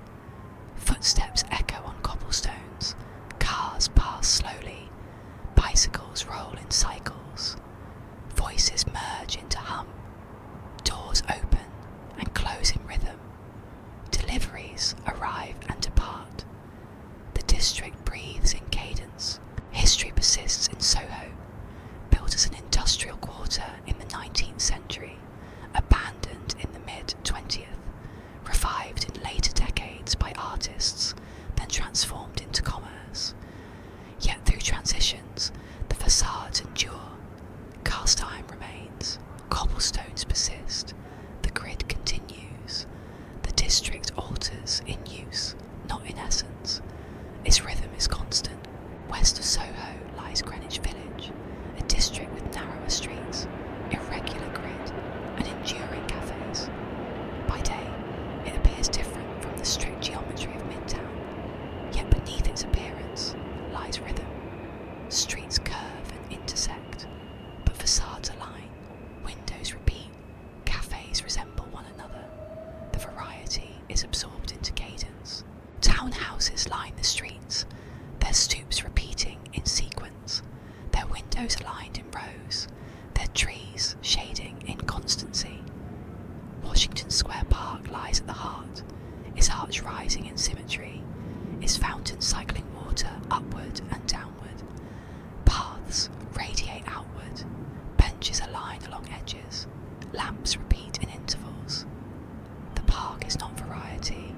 Footsteps echo on cobblestones, cars pass slowly, bicycles roll in cycles, voices merge into hum, doors open and close in rhythm, deliveries arrive and depart. The district breathes in cadence. History persists in Soho, built as an industrial quarter in the 19th century, abandoned in the mid-20th, revived in later decades by artists, then transformed into commerce. Yet through transitions, the facades endure. Cast iron remains, cobblestones persist, the grid continues. The district alters in use, not in essence. Its rhythm is constant, West of Soho lies Greenwich Village, a district with narrower streets, irregular grid, and enduring cafes. By day, it appears different from the strict geometry of Midtown, yet beneath its appearance lies rhythm. Streets curve and intersect, but facades align, windows repeat, cafes resemble one another. The variety is absorbed into cadence. Townhouses line the streets, their stoops repeating in sequence, their windows aligned in rows, their trees shading in constancy. Washington Square Park lies at the heart, its arch rising in symmetry, its fountain cycling water upward and downward. Paths radiate outward, benches align along edges, lamps repeat in intervals. The park is not variety,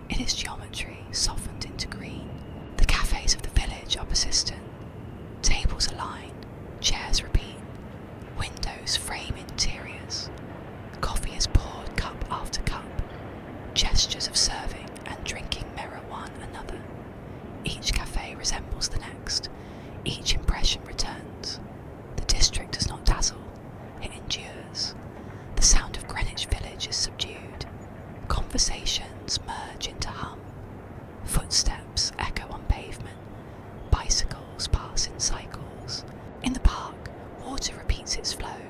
it is geometry softened into green. The cafes of the village are persistent. Tables align, chairs repeat, windows frame interiors. Coffee is poured cup after cup. Gestures of serving and drinking mirror one another. Each cafe resembles the next. Each impression returns. The district does not dazzle, it endures. The sound of Greenwich Village is subdued. Conversations merge into hum. Footsteps echo on pavement. Bicycles pass in cycles. In the park, water repeats its flow.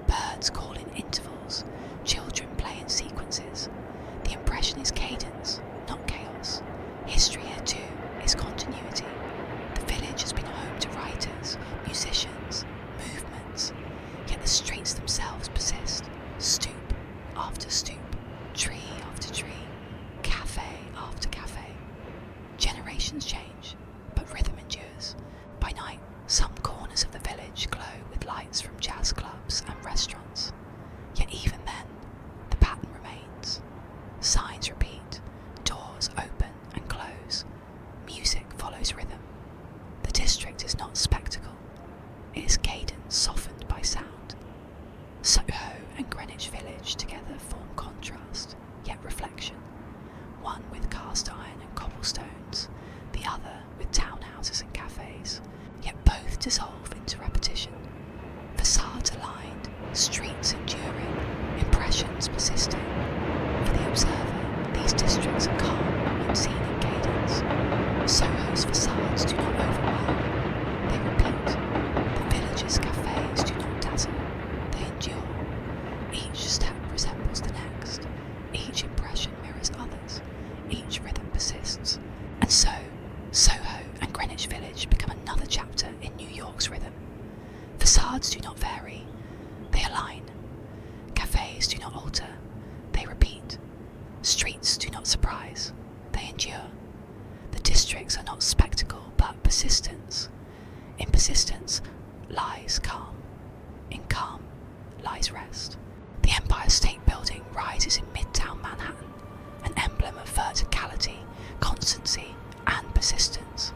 Birds call in intervals. Children play in sequences. The impression is cadence, not chaos. History here too is continuity. The village has been home to writers, musicians, movements, yet the streets themselves persist. Stoop after stoop, tree after tree, cafe after cafe. Generations change, but rhythm endures. By night, some corners of the village glow with lights from jazz clubs and restaurants. Yet even then, the pattern remains. Signs repeat, doors open and close. Music follows rhythm. The district is not spectacle, it is cadence softened by sound. Soho and Greenwich Village together form contrast, yet reflection. One with cast iron and cobblestones, the other with townhouses and cafes, yet both dissolve into repetition. Facades aligned, streets enduring, impressions persisting. For the observer, these districts are calm when seen in cadence. Soho's facades do not overwhelm, they repeat. The village's cafes do not dazzle, they endure. Each step resembles the next, each impression mirrors others, each rhythm persists. And so, Soho and Greenwich Village become another chapter in New York's rhythm. Facades do not vary, they align. Cafes do not alter, they repeat. Streets do not surprise, they endure. The districts are not spectacle, but persistence. In persistence lies calm. In calm lies rest. The Empire State Building rises in Midtown Manhattan, an emblem of verticality, constancy, and persistence.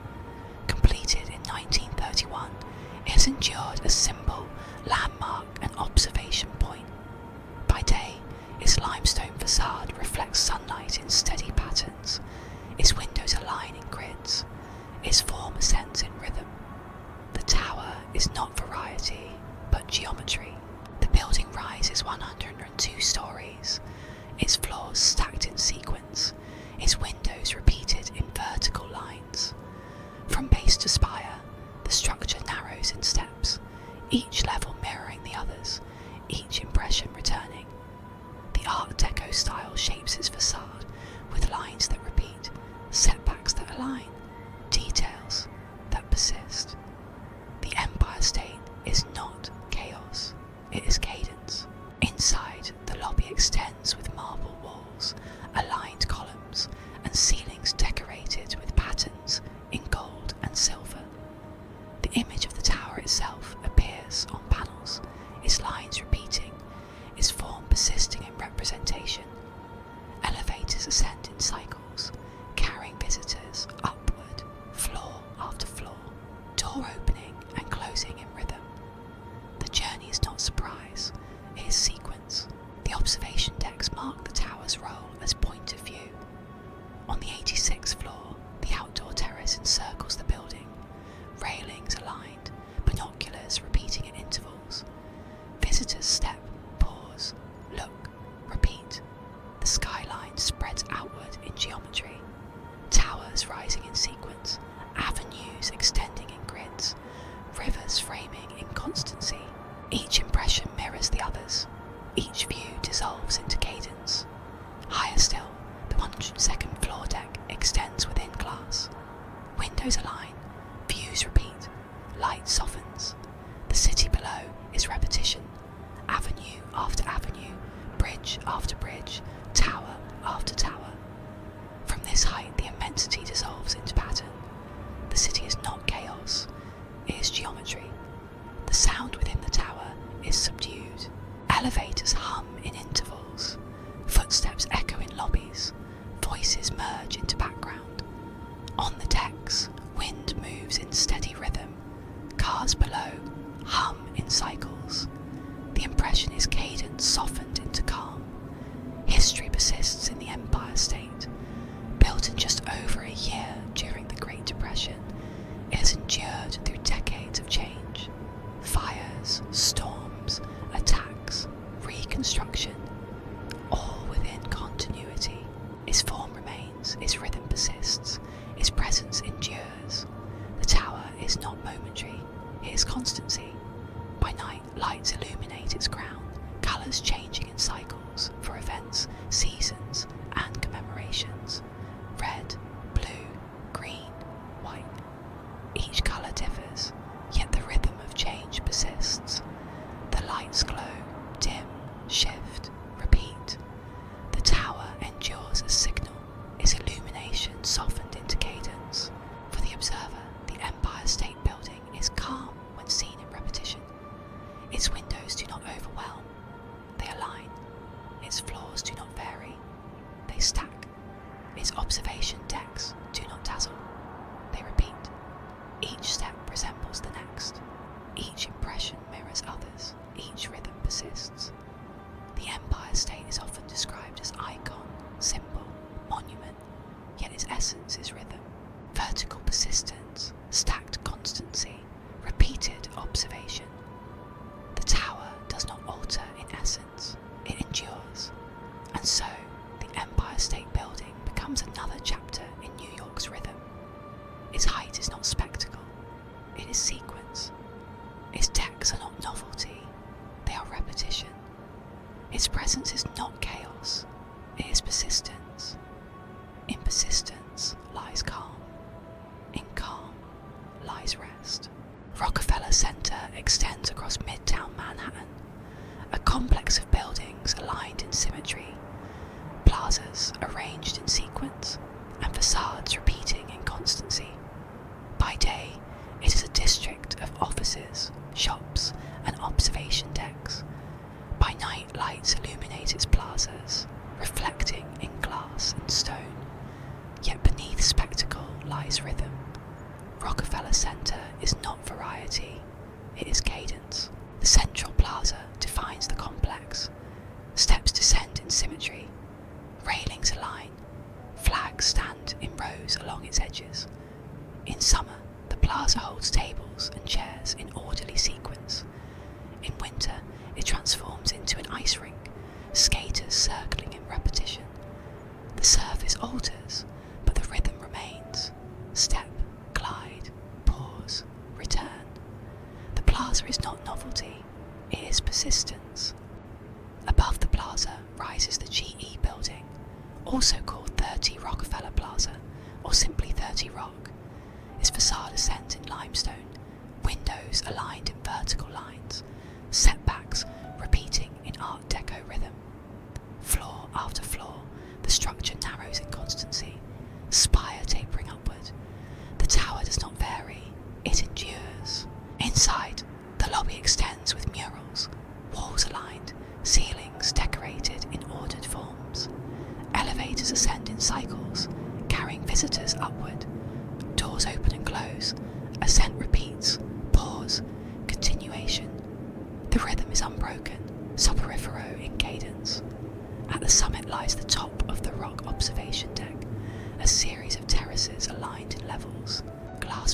Completed in 1931, it has endured as symbol, landmark, and observation point. By day, its limestone facade reflects sunlight in steady patterns. Its windows align in grids. Its form ascends in rhythm. The tower is not variety, but geometry. The building rises 102 stories. Its floors stacked in sequence. Its windows repeated in vertical lines. From base to spire, the structure narrows in steps, each level mirroring the others, each impression returning. The Art Deco style shapes its facade with lines that repeat, setbacks that align, details that persist. The Empire State is not chaos, it is cadence. Inside, the lobby extends with marble walls, aligned columns, and ceilings decorated with patterns in gold and silver. The image of the tower itself appears on panels, its lines repeating, its form persisting in representation. Elevators ascend in cycles, carrying visitors upward, floor after floor, door opening and closing in rhythm. The journey is not surprise, it is sequence. The observation decks mark the tower's role as point of view. On the 86th floor, the outdoor terrace encircles the building, Railings align, views repeat, light softens. The city below is repetition, avenue after avenue, bridge after bridge, tower after tower. From this height, the immensity dissolves into pattern. The city is not chaos, it is geometry. The sound within the tower is subdued. Elevators hum in intervals. Footsteps echo in lobbies. Voices merge into background. On the decks, wind moves in steady rhythm. Cars below hum in cycles. The impression is cadence softened into calm. History persists in the Empire State. Built in just over a year during the Great Depression, it has endured through decades of change. Fires, storms, attacks, reconstruction, all within continuity. Its form remains, its rhythm persists, its presence endures. The tower is not momentary, it is constancy. By night, lights illuminate its crown, colours changing in cycles for events, seasons, and commemorations. Red, blue, green, white. Each colour differs, yet the rhythm of change persists. The lights glow, dim, shift, repeat. The tower endures a signal, its illumination softened into cadence. For the observer, the Empire State Building is calm when seen in repetition. Its windows do not overwhelm, they align. Its floors do not vary, they stack. Its observation decks do not dazzle, they repeat. Each step resembles the next. Each impression mirrors others. Each rhythm persists. The Empire State is often described as icon, symbol, monument, yet its essence is rhythm. Vertical persistence, stacked constancy, repeated observation. The tower does not alter in essence, it endures. And so, the Empire State Building becomes another chapter in New York's rhythm. Its height is not spectacle, it is sequence. Its decks are not novelty, they are repetition. Its presence is not chaos, it is persistence. In persistence lies calm. In calm lies rest. Rockefeller Center extends across Midtown Manhattan, a complex of buildings aligned in symmetry, plazas arranged in sequence, and facades repeating in constancy. By day, it is a district of offices, shops, and observation decks. By night, lights illuminate its plazas, reflecting in glass and stone. Yet beneath spectacle lies rhythm. Rockefeller Center is not variety, it is cadence. The central plaza defines the complex. Steps descend in symmetry. Railings align. Flags stand in rows along its edges. In summer, the plaza holds tables and chairs in orderly sequence. In winter, it transforms into an ice rink, skaters circling in repetition. The surface alters, but the rhythm remains. Step, glide, pause, return. The plaza is not novelty, it is persistence. Above the plaza rises the GE building, also called 30 Rockefeller Plaza, or simply 30 Rock. Its facade ascends in limestone, windows aligned in vertical lines, setbacks repeating in Art Deco rhythm. Floor after floor, the structure narrows in constancy, spire tapering upward. The tower does not vary, it endures. Inside, the lobby extends with murals, walls aligned, ceilings decorated in ordered forms. Elevators ascend in cycles, carrying visitors upward. Doors open and close, ascent repeats, pause, continuation. The rhythm is unbroken, soporifero in cadence. At the summit lies the top of the rock observation deck, a series of terraces aligned in levels. Glass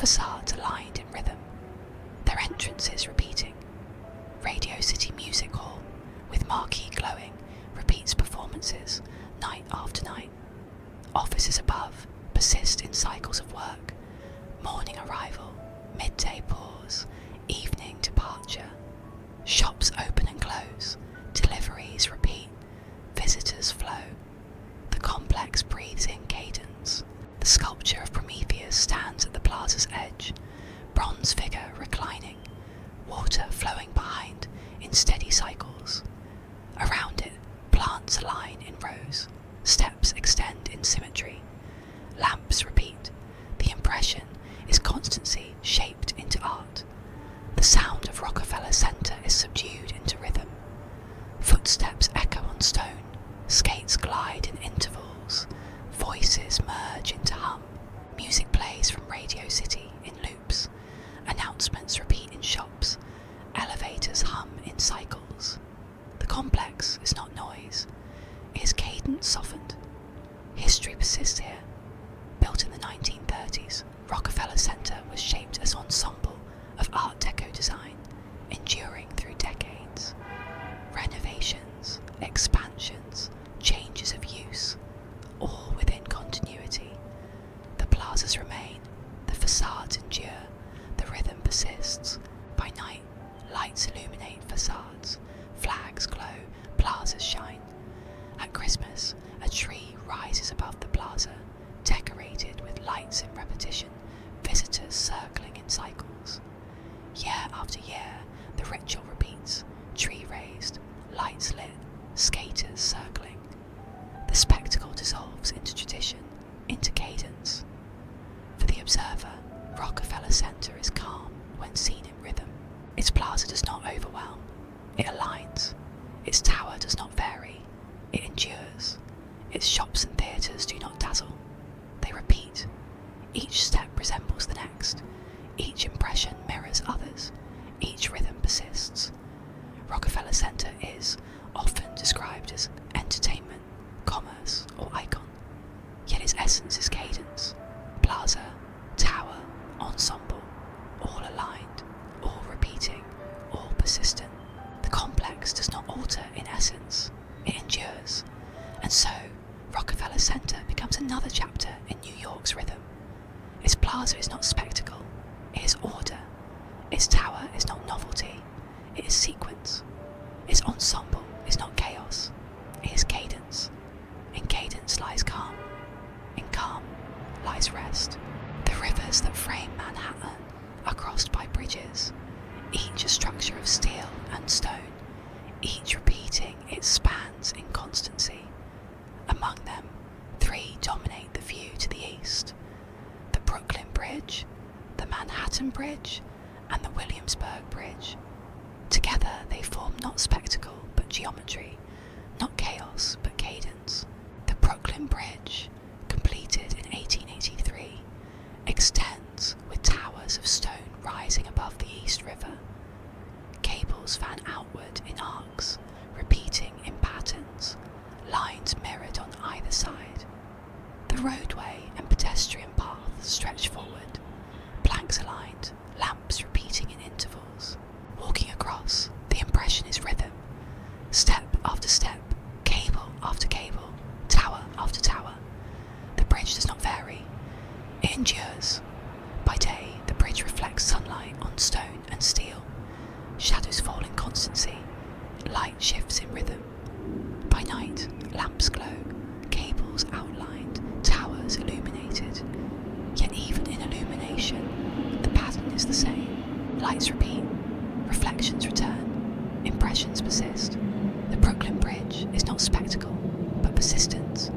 facades aligned in rhythm, their entrances repeating. Radio City Music Hall, with marquee glowing, repeats performances night after night. Offices above persist in cycles of work: morning arrival, midday pause, evening departure. Shops open and close, deliveries repeat, visitors flow. The complex breathes in cadence. The sculpture of Prometheus stands at the plaza's edge, bronze figure reclining, water flowing behind in steady cycles. Around it, plants align in rows, steps extend in symmetry, lamps repeat. The impression is constancy shaped into art. The sound of Rockefeller Center is subdued into rhythm. Footsteps echo on stone, skates glide in intervals, voices merge into hum. Music plays from Radio City in loops, announcements repeat in shops, elevators hum in cycles. The complex is not noise, it is cadence softened. History persists here. Built in the 1930s, Rockefeller Center was shaped as an ensemble of Art Deco design, enduring through decades. Renovations, expansions, changes of use, all within continuity. The plazas remain, the facades endure, the rhythm persists. By night, lights illuminate facades, flags glow, plazas shine. At Christmas, a tree rises above the plaza, decorated with lights in repetition, visitors circling in cycles. Year after year, the ritual repeats: tree raised, lights lit, skaters circling. The spectacle dissolves into tradition, into cadence. For the observer, Rockefeller Center is calm when seen in rhythm. Its plaza does not overwhelm, it aligns. Its tower does not vary, it endures. Its shops and theatres do not dazzle, they repeat. Each step resembles the next, each impression mirrors others, each rhythm persists. Rockefeller Center is often described as entertainment, commerce, or icon, yet its essence is cadence. Plaza, tower, ensemble, all aligned, all repeating, all persistent. The complex does not alter in essence, it endures. And so, Rockefeller Center becomes another chapter in New York's rhythm. Its plaza is not spectacle, it is order. Its tower is not novelty, it is sequence. Its ensemble is not chaos, it is cadence. In cadence lies calm, in calm lies rest. The rivers that frame Manhattan are crossed by bridges, each a structure of steel and stone, each repeating its spans in constancy. Among them, three dominate the view to the east: the Brooklyn Bridge, the Manhattan Bridge, and the Williamsburg Bridge. Together they form not spectacle but geometry, not chaos but cadence. The Brooklyn Bridge, completed in 1883, extends with towers of stone rising above the East River. Cables fan outward in arcs, repeating in patterns, lines mirrored on either side. The roadway and pedestrian paths stretch forward, planks aligned, lamps repeating in intervals. Walking across, the impression is rhythm. Step after step, cable after cable, tower after tower. The bridge does not vary, it endures. By day, the bridge reflects sunlight on stone and steel. Shadows fall in constancy, light shifts in rhythm. By night, lamps glow, cables outlined, towers illuminated. Yet even in illumination, the pattern is the same. Lights repeat, reflections return, impressions persist. The Brooklyn Bridge is not spectacle, but persistence.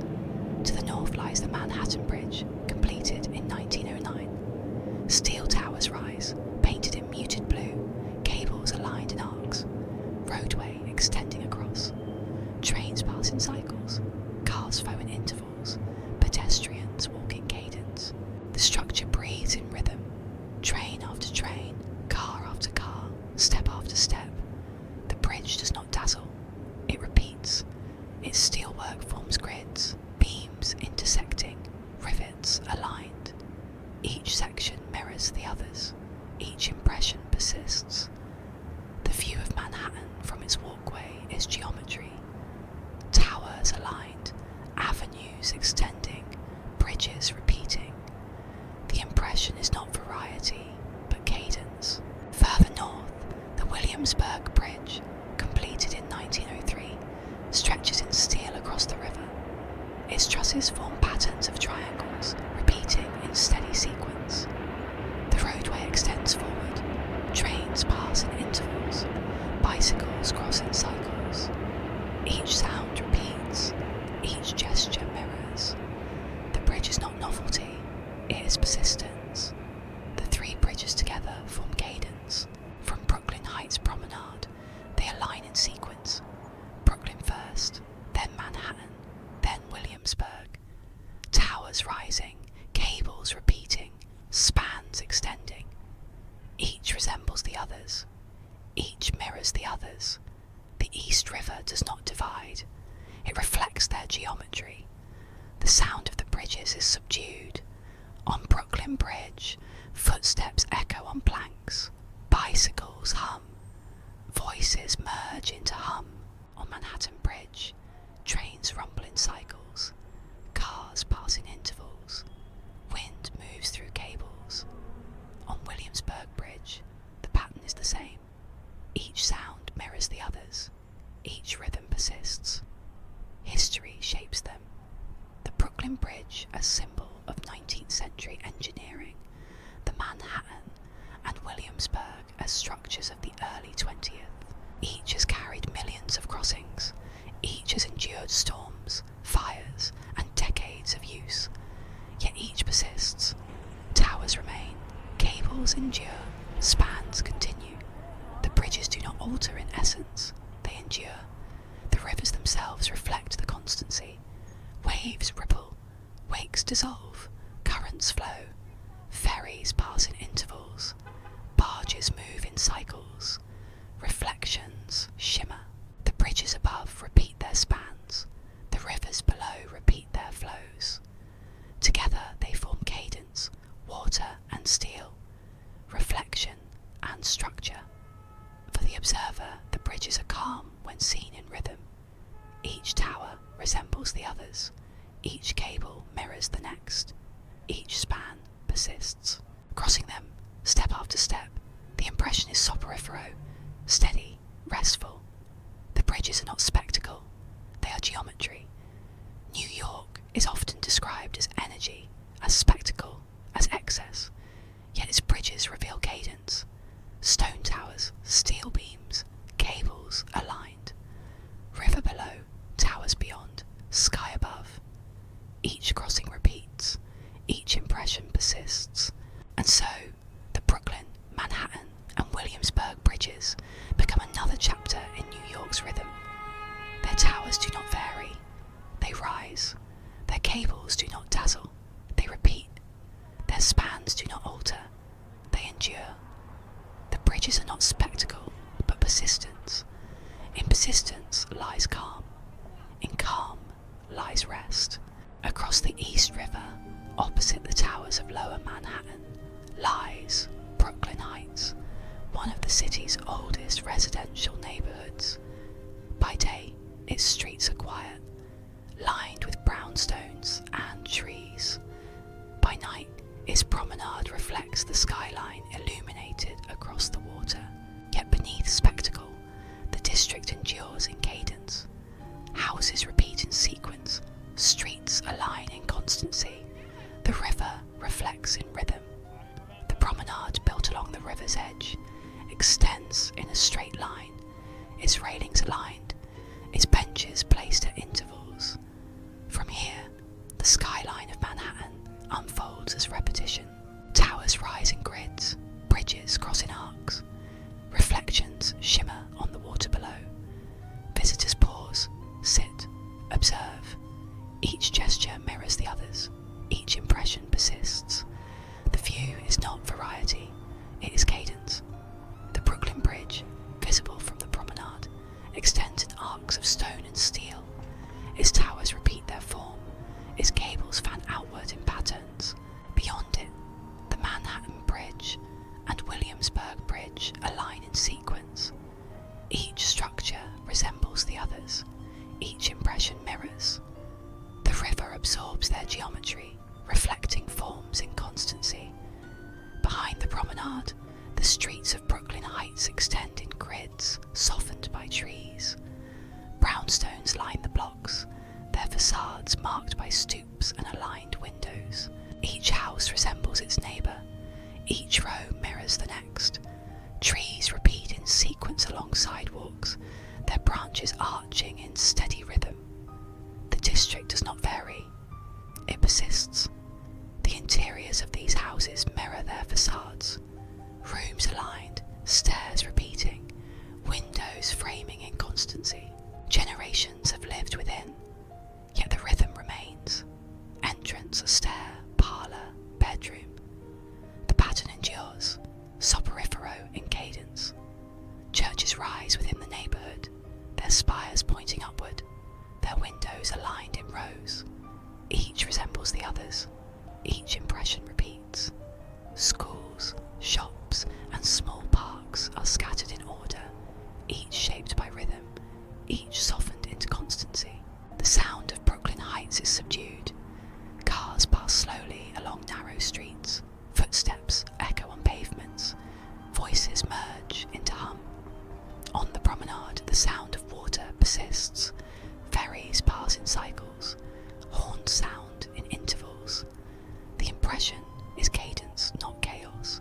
To the north lies the Manhattan Bridge, completed in 1909. Steel towers rise, painted in muted blue, cables aligned in arcs, roadway extending across. Trains pass in cycles, cars flow in intervals, pedestrians walk in cadence. The structure breathes in rhythm, train after train, car after car, step after step. The bridge does not dazzle, it repeats. Its steelwork forms grids, beams intersecting, rivets aligned. Each section mirrors the others. Each impression persists. The view of Manhattan from its walkway is geometry. Towers aligned, avenues extending, bridges repeating. The impression is not variety, but cadence. Further north, the Williamsburg Bridge, completed in 1903, stretches in steel across the river. Its trusses form patterns of triangles, repeating in steady sequence. The roadway extends forward. Trains pass in intervals. Bicycles cross in cycles. Each sound repeats. Each gesture mirrors. The bridge is not novelty, it is persistence. The three bridges together form cadence. From Brooklyn Heights Promenade, they align in sequence. Brooklyn first, then Manhattan, then Williamsburg. Towers rising, cables repeating, spans extending. Each resembles the others. Each mirrors the others. The East River does not divide. It reflects their geometry. The sound of the bridges is subdued. On Brooklyn Bridge, footsteps echo on planks. Bicycles hum. Voices merge into hum. On Manhattan Bridge, trains rumble in cycles. Cars pass in intervals. Wind moves through cables. On Williamsburg Bridge, the pattern is the same. Each sound mirrors the others. Each rhythm persists. History shapes them. The Brooklyn Bridge as symbol of 19th century engineering, the Manhattan and Williamsburg as structures of the early 20th. Each has carried millions of crossings. Each has endured storms, fires, and decades of use. Yet each persists. Towers remain. Cables endure. Spans continue. The bridges do not alter in essence. They endure. The rivers themselves reflect the constancy. Waves ripple. Wakes dissolve. Currents flow. Ferries pass in intervals. Barges move in cycles. Reflections shimmer. The bridges above repeat their spans. The rivers below repeat their flows. Together they form cadence, water and steel, reflection and structure. For the observer, the bridges are calm when seen in rhythm. Each tower resembles the others. Each cable mirrors the next. Each span persists. Crossing them, step after step, the impression is soporifero, steady, restful. The bridges are not spectacle, they are geometry. New York is often described as energy, as spectacle, as excess, yet its bridges reveal cadence. Stone towers, steel beams, cables aligned. River below, towers beyond, sky above. Each crossing repeats, each impression persists. And so, the Brooklyn, Manhattan, and Williamsburg bridges become another chapter in New York's rhythm. Their towers do not vary, they rise. Their cables do not dazzle, they repeat. Their spans do not alter, they endure. The bridges are not spectacle, but persistence. In persistence lies calm. In calm lies rest. Across the East River, opposite the towers of Lower Manhattan, lies Brooklyn Heights, one of the city's oldest residential neighborhoods. By day, its streets are quiet, lined with brownstones and trees. By night, its promenade reflects the skyline illuminated across the water. Yet beneath spectacle, the district endures in cadence. Houses repeat in sequence, streets align in constancy. The river reflects in rhythm. The promenade built along the river's edge extends in a straight line, its railings aligned, its benches placed at intervals. From here, the skyline of Manhattan unfolds as repetition. Towers rise in grids, bridges cross in arcs. Reflections shimmer on the water below. Visitors pause, sit, observe. Each gesture mirrors the others. Each impression persists. The view is not variety, it is cadence. The Brooklyn Bridge, visible from the promenade, extends in arcs of stone and steel. Its towers repeat their form. Its cables fan outward in patterns. Beyond it, impression is cadence, not chaos.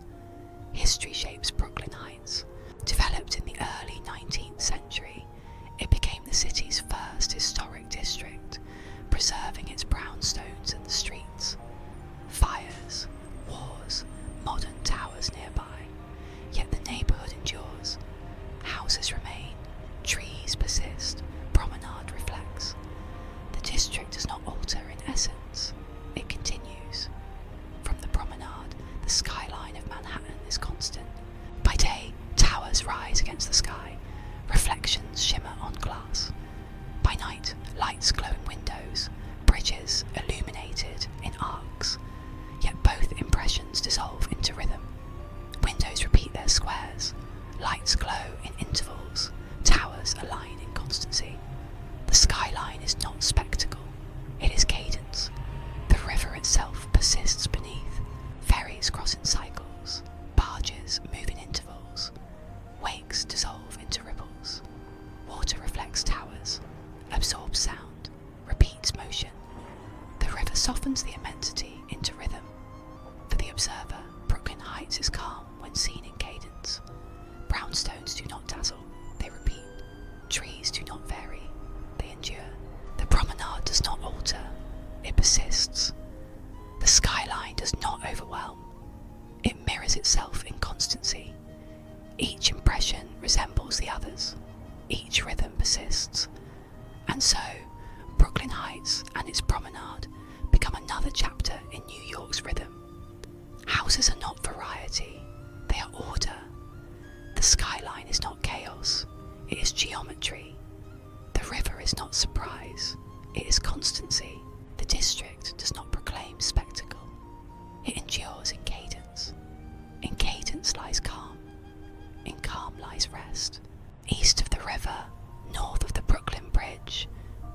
History shapes Brooklyn Heights. Developed in the early 19th century, it became the city's first historic district, preserving its brownstones in the streets. Fires, wars, modern towers nearby, yet the neighbourhood endures. Houses remain, trees persist, promenade reflects. The district does not alter in essence, it continues. From the promenade, the skyline of Manhattan is constant. By day, towers rise against the sky, reflections shimmer on glass. By night, lights glow in windows, bridges illuminated in arcs. Yet both impressions dissolve into rhythm. Windows repeat their squares, lights glow in intervals, towers align in constancy. The skyline is not spectacle, it is cadence. The river itself persists beneath, ferries cross in cycles, barges move in intervals, wakes dissolve into ripples. Water reflects towers, absorbs sound, repeats motion. The river softens the immensity into rhythm. For the observer, Brooklyn Heights is calm when seen in cadence. Brownstones do not dazzle, they repeat. Trees do not vary, they endure. The promenade does not alter, it persists. The skyline does not overwhelm, it mirrors itself in constancy. Each impression resembles the others, each rhythm persists. And so, Brooklyn Heights and its promenade become another chapter in New York's rhythm. Houses are not variety, they are order. The skyline is not chaos, it is geometry. The river is not surprise, it is constancy. The district does not proclaim spectacle, it endures in cadence. In cadence lies calm, in calm lies rest. East of the river, north of the Brooklyn Bridge,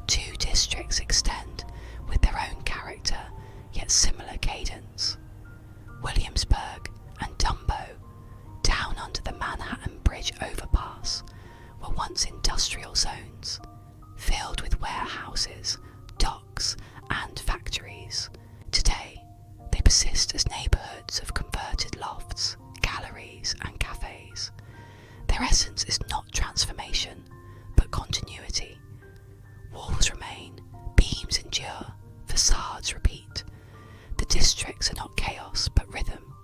two districts extend with their own character yet similar cadence. Williamsburg and Dumbo, down under the Manhattan Bridge overpass, were once industrial zones, filled with warehouses, docks, and factories. Today, they persist as neighbourhoods of converted lofts, galleries, and cafes. Their essence is not transformation, but continuity. Walls remain, beams endure, facades repeat. The districts are not chaos, but rhythm.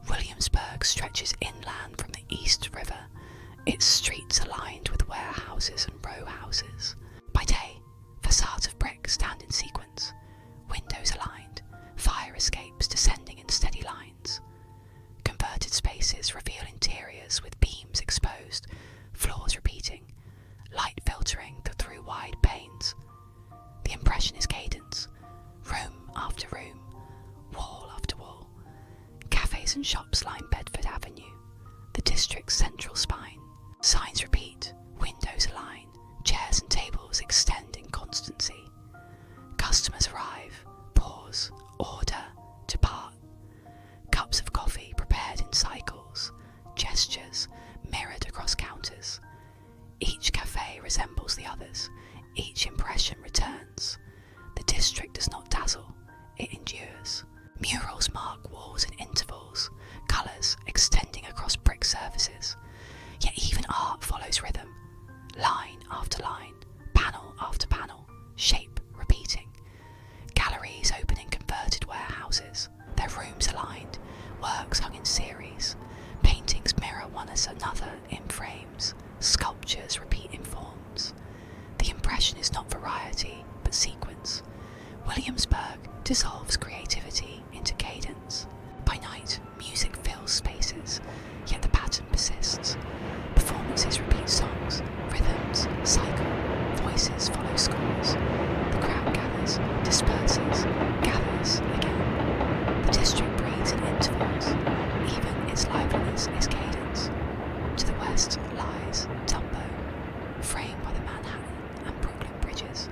Williamsburg stretches inland from the East River, its streets aligned with warehouses and row houses. By day, facades of brick stand in sequence, windows aligned, fire escapes descending in steady lines. Converted spaces reveal interiors with beams exposed, floors repeating, light filtering through wide panes. The impression is cadence, room after room, wall after wall. Cafes and shops line Bedford Avenue, the district's central spine. Signs repeat, windows align, chairs and tables extend in constancy. Customers arrive, pause, order, depart. Cups of coffee prepared in cycles, gestures mirrored across counters. Each cafe resembles the others, each impression returns. The district does not dazzle, it endures. Murals mark walls in intervals, colours extending across brick surfaces. Yet even art follows rhythm, line after line, panel after panel, shape repeating. Galleries open in converted warehouses, their rooms aligned, works hung in series. Paintings mirror one as another in frames, sculptures repeat in forms. The impression is not variety, but sequence. Williamsburg dissolves creativity into cadence. By night, music fills spaces, yet the pattern persists. Performances repeat songs, rhythms, cycle, voices follow scores. The crowd gathers, disperses, gathers again. The district breathes in intervals, even its liveliness is cadence. To the west lies Dumbo, framed by the Manhattan and Brooklyn bridges.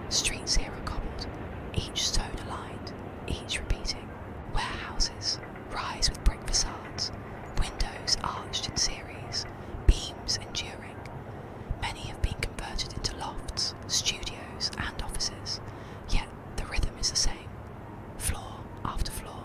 Streets here are cobbled, each stone aligned, each repeating. Warehouses rise with brick facades, windows arched in series, beams enduring. Many have been converted into lofts, studios, and offices, yet the rhythm is the same. Floor after floor,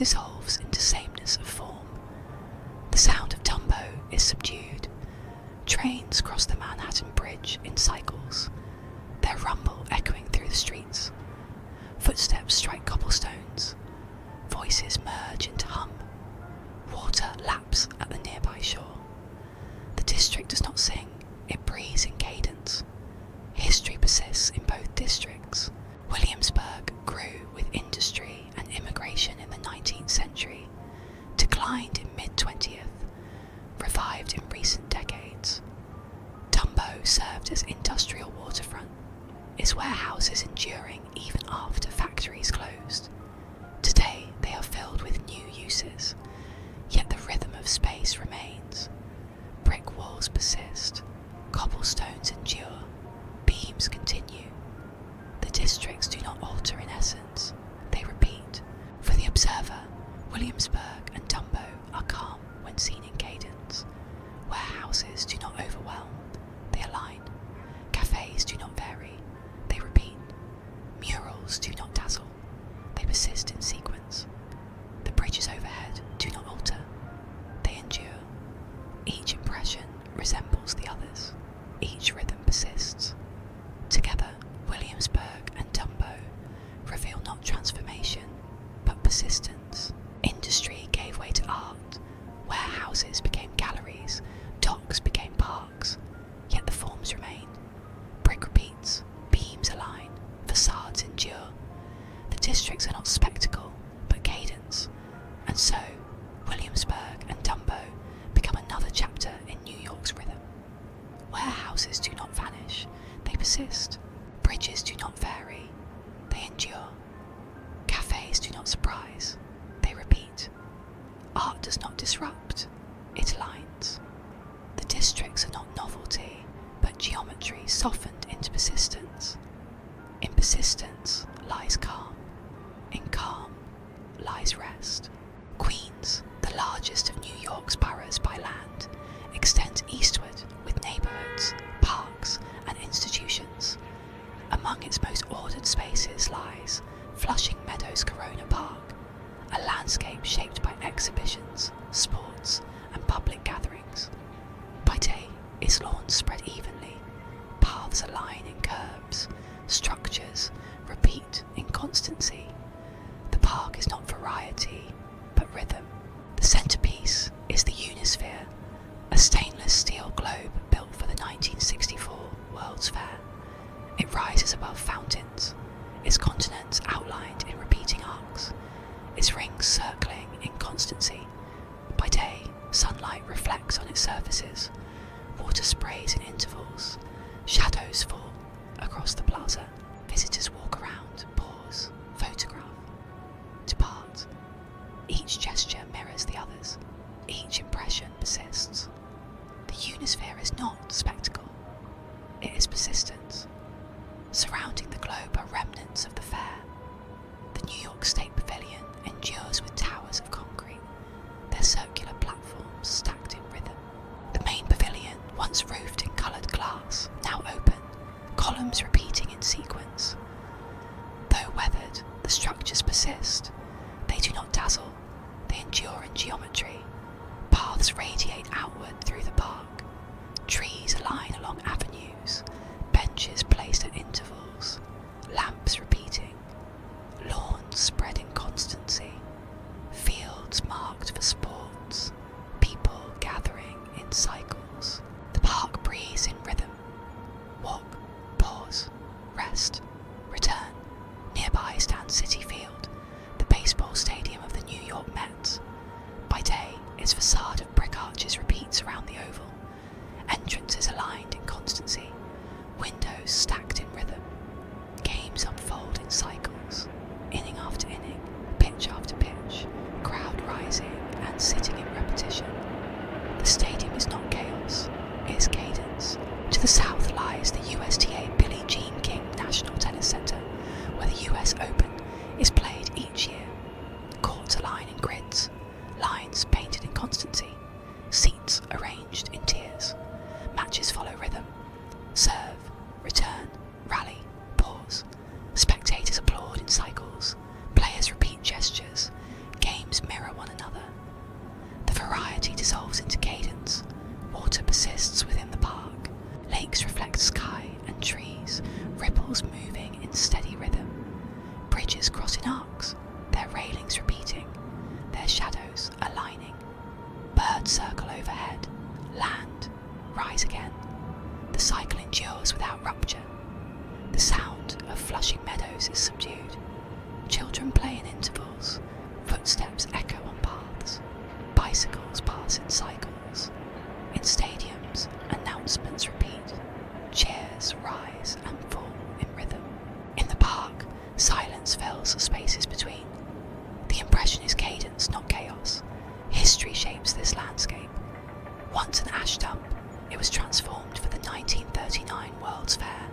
dissolves into sameness of form. The sound of Dumbo is subdued. Trains cross the Manhattan Bridge in cycles, their rumble echoing through the streets. Footsteps strike cobblestones. Voices merge into hum. Water laps at the nearby shore. The district does not sing, it breathes in cadence. History persists in both districts. Williamsburg grew with industry and immigration in the 19th century, declined in mid-20th, revived in recent decades. Dumbo served as industrial waterfront, its warehouses enduring even after factories closed. Today they are filled with new uses, yet the rhythm of space remains. Brick walls persist, cobblestones endure, beams continue. The districts do not alter in essence, they repeat. For the observer, Williamsburg and Dumbo are calm when seen in cadence. Warehouses do not overwhelm, they align. Cafes do not vary, they repeat. Murals do not dazzle, they persist in sequence. The bridges overhead do not alter, they endure. Each impression resembles the others, each rhythm persists. Together, Williamsburg and Dumbo reveal not transformation, but persistence. Industry gave way to art, warehouses became galleries, docks became parks, yet the forms remain. Brick repeats, beams align, facades endure. The districts are not spectacle, but cadence, and so Williamsburg and Dumbo become another chapter in New York's rhythm. Warehouses do not vanish, they persist. Bridges do not vary, they endure. Cafes do not surprise, they repeat. Art does not disrupt, it aligns. The districts are not novelty, but geometry softened into persistence. In persistence lies calm, in calm lies rest. Queens, the largest of New York's boroughs by land, extends eastward with neighbourhoods, parks and institutions. Among its most ordered spaces lies Flushing Meadows Corona Park, a landscape shaped by exhibitions, sports and public gatherings. By day, its lawns spread evenly, paths align in curves, structures repeat in constancy. The park is not variety, but rhythm. The centrepiece is the Unisphere, a stainless steel globe built for the 1964 World's Fair. It rises above fountains, its continents outlined in repeating arcs, its rings circling in constancy. By day, sunlight reflects on its surfaces, water sprays in intervals, shadows fall across the plaza. Visitors walk around, pause, photograph, depart. Each gesture mirrors the others, each impression persists. The Unisphere is not spectacle, it is persistence. Surrounding the globe are remnants of the fair. The New York State Pavilion endures with towers of concrete, their circular platforms stacked in rhythm. The main pavilion, once roofed in coloured glass, now open, columns repeating in sequence. Though weathered, the structures persist. They do not dazzle, they endure in geometry. Paths radiate outward through the park. Trees align along avenues, benches placed at intervals, lamps repeating, lawns spread in constancy, fields marked for sports, people gathering in cycles. The park breathes in rhythm. Walk, pause, rest, return. Nearby stands Citi Field, the baseball stadium of the New York Mets. By day, its facade of brick arches repeats around the oval, entrances aligned footsteps echo on paths. Bicycles pass in cycles. In stadiums, announcements repeat. Cheers rise and fall in rhythm. In the park, silence fills the spaces between. The impression is cadence, not chaos. History shapes this landscape. Once an ash dump, it was transformed for the 1939 World's Fair,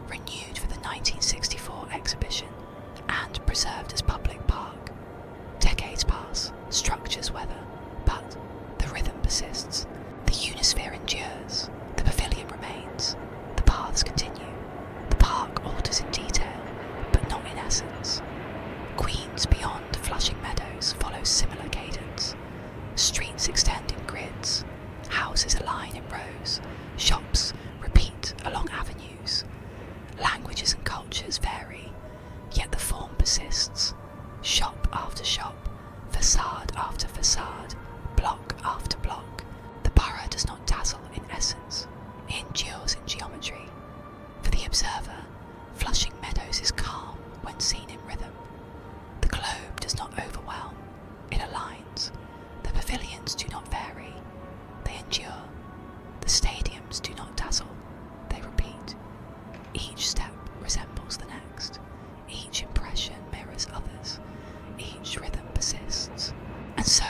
renewed for the 1964 exhibition, and preserved as public park. Decades pass, structures weather, but the rhythm persists. The unisphere endures, the pavilion remains, the paths continue. The park alters in detail, but not in essence. Queens beyond Flushing Meadows follows similar cadence. Streets extend in grids, houses align in rows, shops repeat along avenues. Languages and cultures vary, yet the form persists. Shop after shop, facade after facade, block after block. The borough does not dazzle in essence, it endures in geometry. For the observer, Flushing Meadows is calm when seen in rhythm. The globe does not overwhelm, it aligns. The pavilions do not vary, they endure. The stadiums do not dazzle, they repeat. Each step resembles the next. Each impression mirrors others. Each rhythm persists. And so,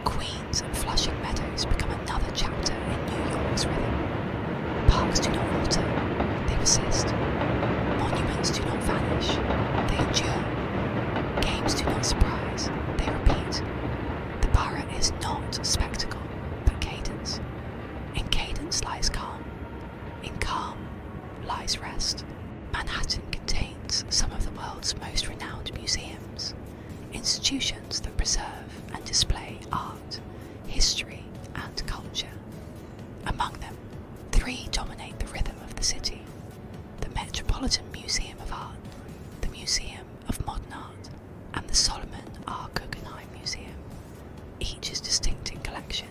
Queens and Flushing Meadows become another chapter in New York's rhythm. Parks do not alter, they persist. Monuments do not vanish, they endure. Games do not surprise, they repeat. The borough is not spectacle, but cadence. In cadence lies calm. In calm lies rest. Manhattan contains some of the world's most renowned museums, institutions that preserve and display art, history, and culture. Among them, 3 dominate the rhythm of the city: the Metropolitan Museum of Art, the Museum of Modern Art, and the Solomon R. Guggenheim Museum. Each is distinct in collection,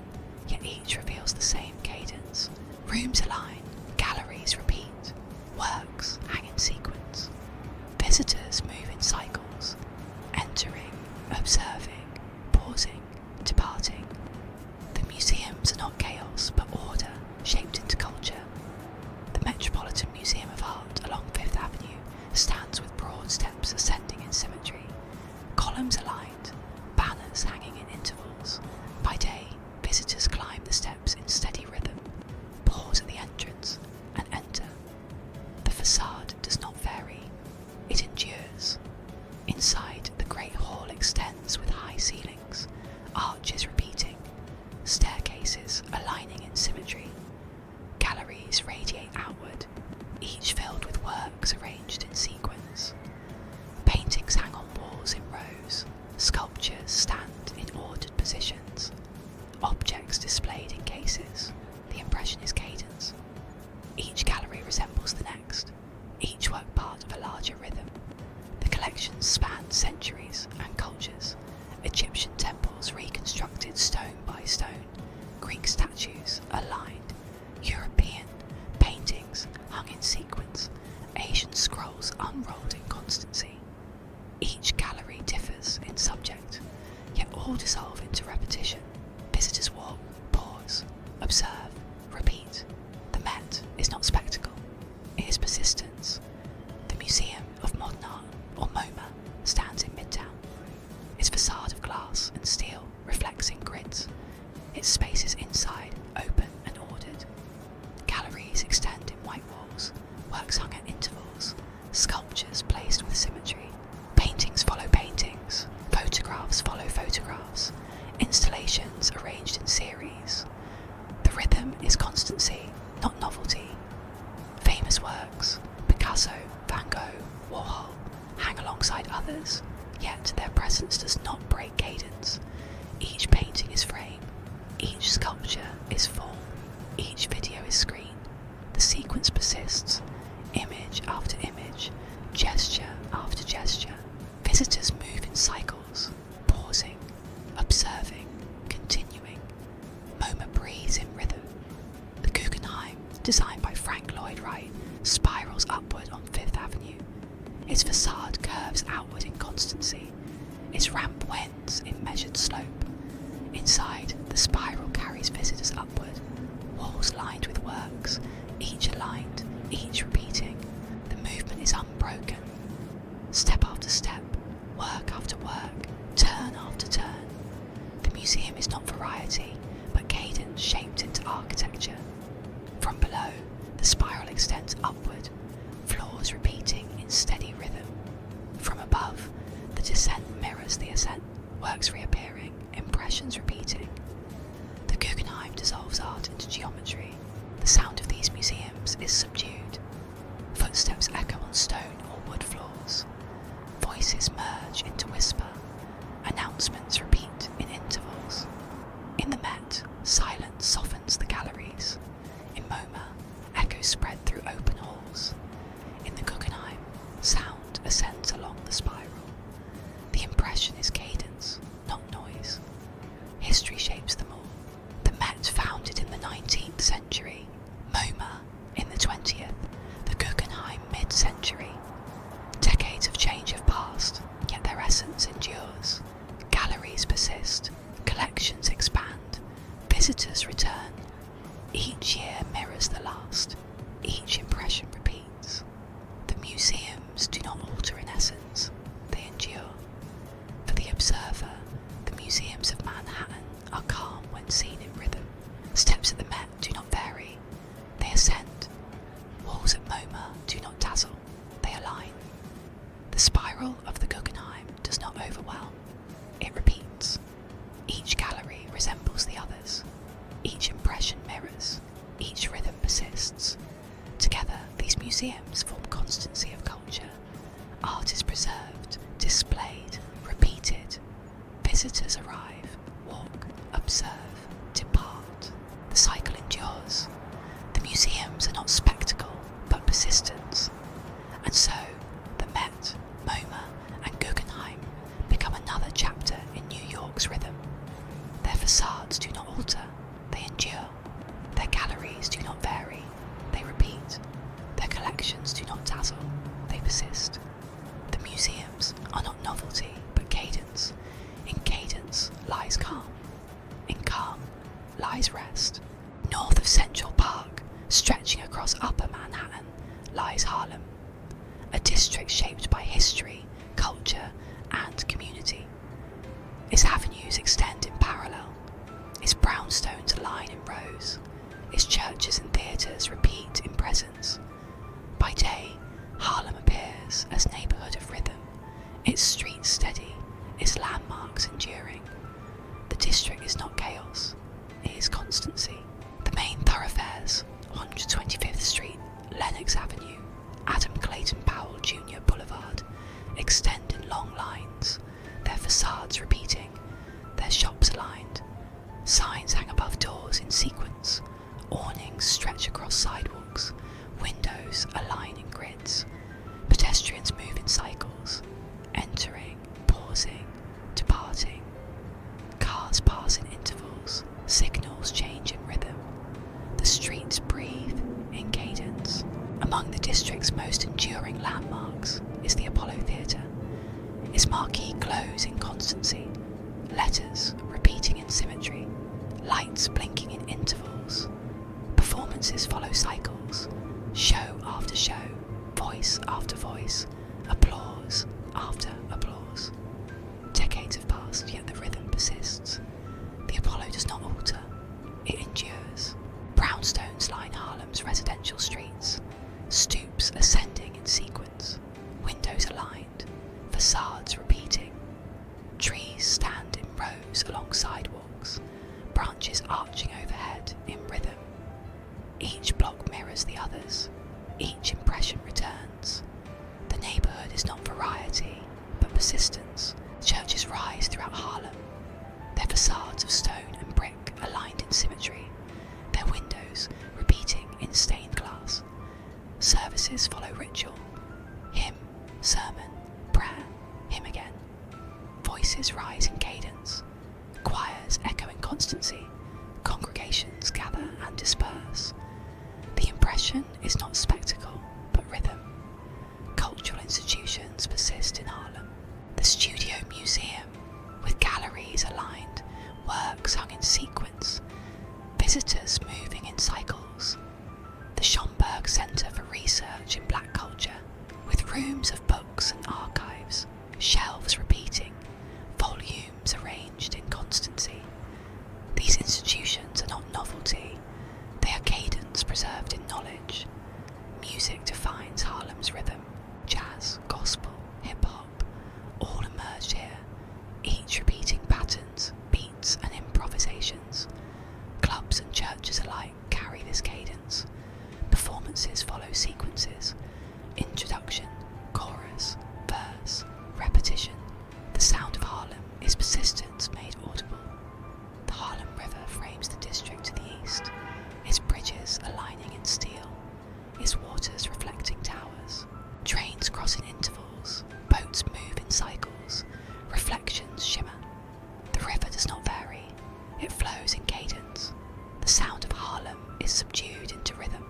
yet each reveals the same cadence. Rooms align, galleries repeat, works hang in sequence. Visitors move in cycles, entering, observing, pausing, departing. The museums are not chaos, but order shaped into culture. The Metropolitan Museum of Art along Fifth Avenue stands with broad steps ascending in symmetry. Columns aligned, banners hanging in intervals. By day, visitors climb the steps in steady rhythm, pause at the entrance, and enter. The facade does not vary, it endures. Inside, the great hall extends with high ceilings, arches repeating, staircases aligning in symmetry. Galleries radiate outward, each filled with works arranged in sequence. Paintings hang on walls in rows, sculptures stand in ordered positions, objects displayed in cases. The impression is cadence. Each gallery resembles the next, each work part of a larger rhythm. The collections span centuries and cultures. Egyptian temples reconstructed stone by stone, Greek statues aligned, European paintings hung in sequence, Asian scrolls unrolled in constancy. Each gallery differs in subject, yet all dissolve into repetition. Visitors walk, pause, observe, repeat. The Met is not spectacle, it is persistence. The Museum of Modern Art, or MoMA, stands in Midtown. Its facade of glass and steel reflects in grids. Its spaces inside open and ordered. Galleries extend in white walls, works hung at intervals, sculptures placed with symmetry. Paintings follow paintings, photographs follow photographs, installations arranged in series. The rhythm is constancy, not novelty. Famous works, Picasso, Van Gogh, Warhol, hang alongside others, yet their presence does not break cadence. Each painting is frame, each sculpture is form, each video is screen. The sequence persists, image after image, gesture after gesture. Visitors move in cycles, pausing, observing, continuing. MoMA breathes in rhythm. The Guggenheim, designed by Frank Lloyd Wright, spirals upward on Fifth Avenue. Its facade curves outward in constancy. Its ramp wends in measured slope. Inside, the spiral carries visitors upward, walls lined with works, each aligned, each repeating. The movement is unbroken. Step after step, work after work, turn after turn. The museum is not variety, but cadence shaped into architecture. From below, the spiral extends upward, floors repeating in steady rhythm. From above, the descent mirrors the ascent, works reappearing, impressions repeating. The Guggenheim dissolves art into geometry. The sound of these museums is subdued. Footsteps echo on stone or wood floors. Voices merge into whisper. Announcements repeat in intervals. In the Met, silence softens the galleries. In MoMA, echoes spread through open halls. In the Guggenheim, sound ascends along the spiral. The impression is cadence, not noise. History shapes them all. The Met founded in the 19th century, MoMA in the 20th, the Guggenheim mid-century. Decades of change have passed, yet their essence endures. Galleries persist, collections expand, visitors return. Each year mirrors the last, each impression repeats. The museums do not alter in essence, they endure. For the observer, the museums of Manhattan are calm when seen in rhythm. Steps at the Met do not vary, they ascend. Walls at MoMA do not dazzle, they align. The spiral of the Guggenheim does not overwhelm, it repeats. Each gallery resembles the others, each impression mirrors, each rhythm persists. Together, these museums form constancy of culture. Art is preserved, displayed, repeated. Visitors arrive, walk, observe, depart. The cycle endures. The museums are not spectacle, but persistence. And so, the Met, MoMA, and Guggenheim become another chapter in New York's rhythm. Their facades do not alter, they endure. Their galleries do not vary, they repeat. Their collections do not dazzle, they persist. The museums are not novelty, but cadence. In cadence lies calm. In calm lies rest. North of Central Park, stretching across Upper Manhattan, lies Harlem, a district shaped by history, culture, and community. Its avenues extend in parallel. Its brownstones align in rows. Its churches and theatres repeat in presence. By day, Harlem appears as neighbourhood of rhythm, its streets steady, its landmarks enduring. The district is not chaos, it is constancy. The main thoroughfares, 125th Street, Lenox Avenue, Adam Clayton Powell Jr. Boulevard, extend in long lines, their facades repeating, their shops aligned. Signs hang above doors in sequence, awnings stretch across sidewalks, windows align in grids. Pedestrians move in cycles, entering, pausing, departing. Cars pass in intervals, signals change in rhythm. The streets breathe in cadence. Among the district's most enduring landmarks is the Apollo Theatre. Its marquee glows in constancy, letters repeating in symmetry, lights blinking in intervals. Performances follow cycles, show after show, voice after voice, applause after applause. Decades have passed, yet the rhythm persists. The Apollo does not alter, it endures. Brownstones line Harlem's residential streets, stoops ascending in sequence, windows aligned, facades repeating. Trees stand in rows along sidewalks, branches arching overhead in rhythm. Each block mirrors the others, each impression returns. The neighbourhood is not variety, but persistence. Churches rise throughout Harlem, their facades of stone and brick aligned in symmetry, their windows repeating in stained glass. Services follow ritual, hymn, sermon, prayer, hymn again. Voices rise in cadence, choirs echo in constancy, congregations gather and disperse. The impression is not spectacle, but rhythm. Cultural institutions persist in Harlem. The Studio Museum its persistence made audible. The Harlem River frames the district to the east, its bridges aligning in steel, its waters reflecting towers, trains cross in intervals, boats move in cycles, reflections shimmer. The river does not vary, it flows in cadence. The sound of Harlem is subdued into rhythm.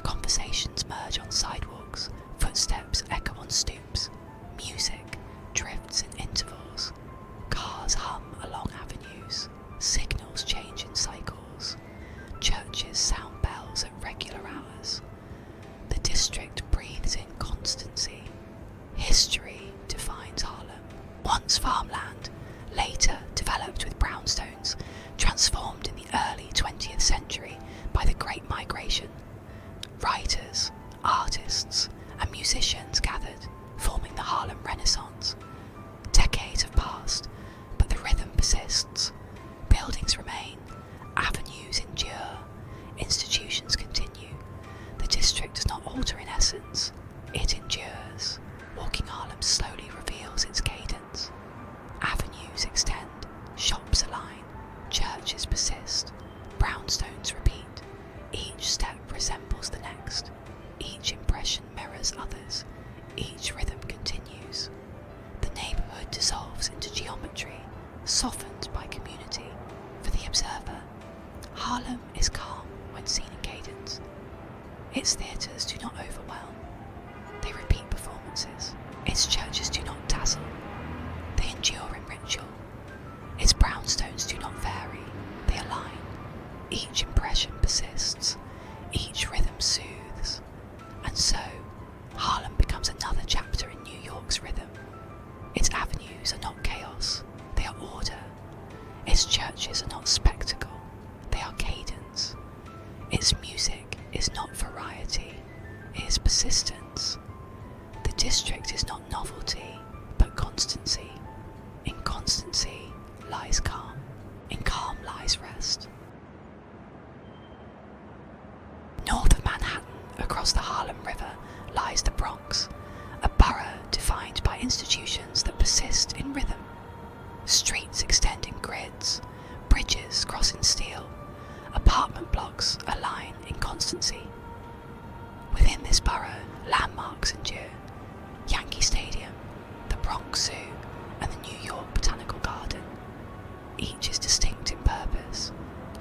Conversations merge on sidewalks, footsteps echo on stoops, music drifts in intervals, cars hum along avenues, signals change in cycles, churches sound bells at regular hours. The district breathes in constancy. History defines Harlem. Once farmland, later developed with brownstones, transformed in the early 20th century by the Great Migration. Writers, artists, and musicians gathered, forming the Harlem Renaissance. Decades have passed, but the rhythm persists. Buildings remain, avenues endure, institutions continue. The district does not alter in essence, it endures. Walking Harlem slowly reveals its cadence. Avenues extend, shops align, churches persist, brownstones repeat. Each step resembles the next, each impression mirrors others, each rhythm continues. The neighbourhood dissolves into geometry, softened by community. For the observer, Harlem is calm when seen in cadence. Its theatres do not overwhelm, they repeat performances. Its churches do not dazzle, they endure in ritual. Its brownstones do not vary, they align. Each impression persists, each rhythm soothes. And so, Harlem becomes another chapter in New York's rhythm. Its avenues are not chaos, they are order. Its churches are not spectacle, they are cadence. Its music is not variety, it is persistence. The district is not novelty, but constancy. In constancy lies calm, in calm lies rest. North of Manhattan, across the Harlem River, lies the Bronx, a borough defined by institutions that persist in rhythm. Streets extend in grids, bridges cross in steel, apartment blocks align in constancy. Within this borough, landmarks endure. Yankee Stadium, the Bronx Zoo, and the New York Botanical Garden. Each is distinct in purpose,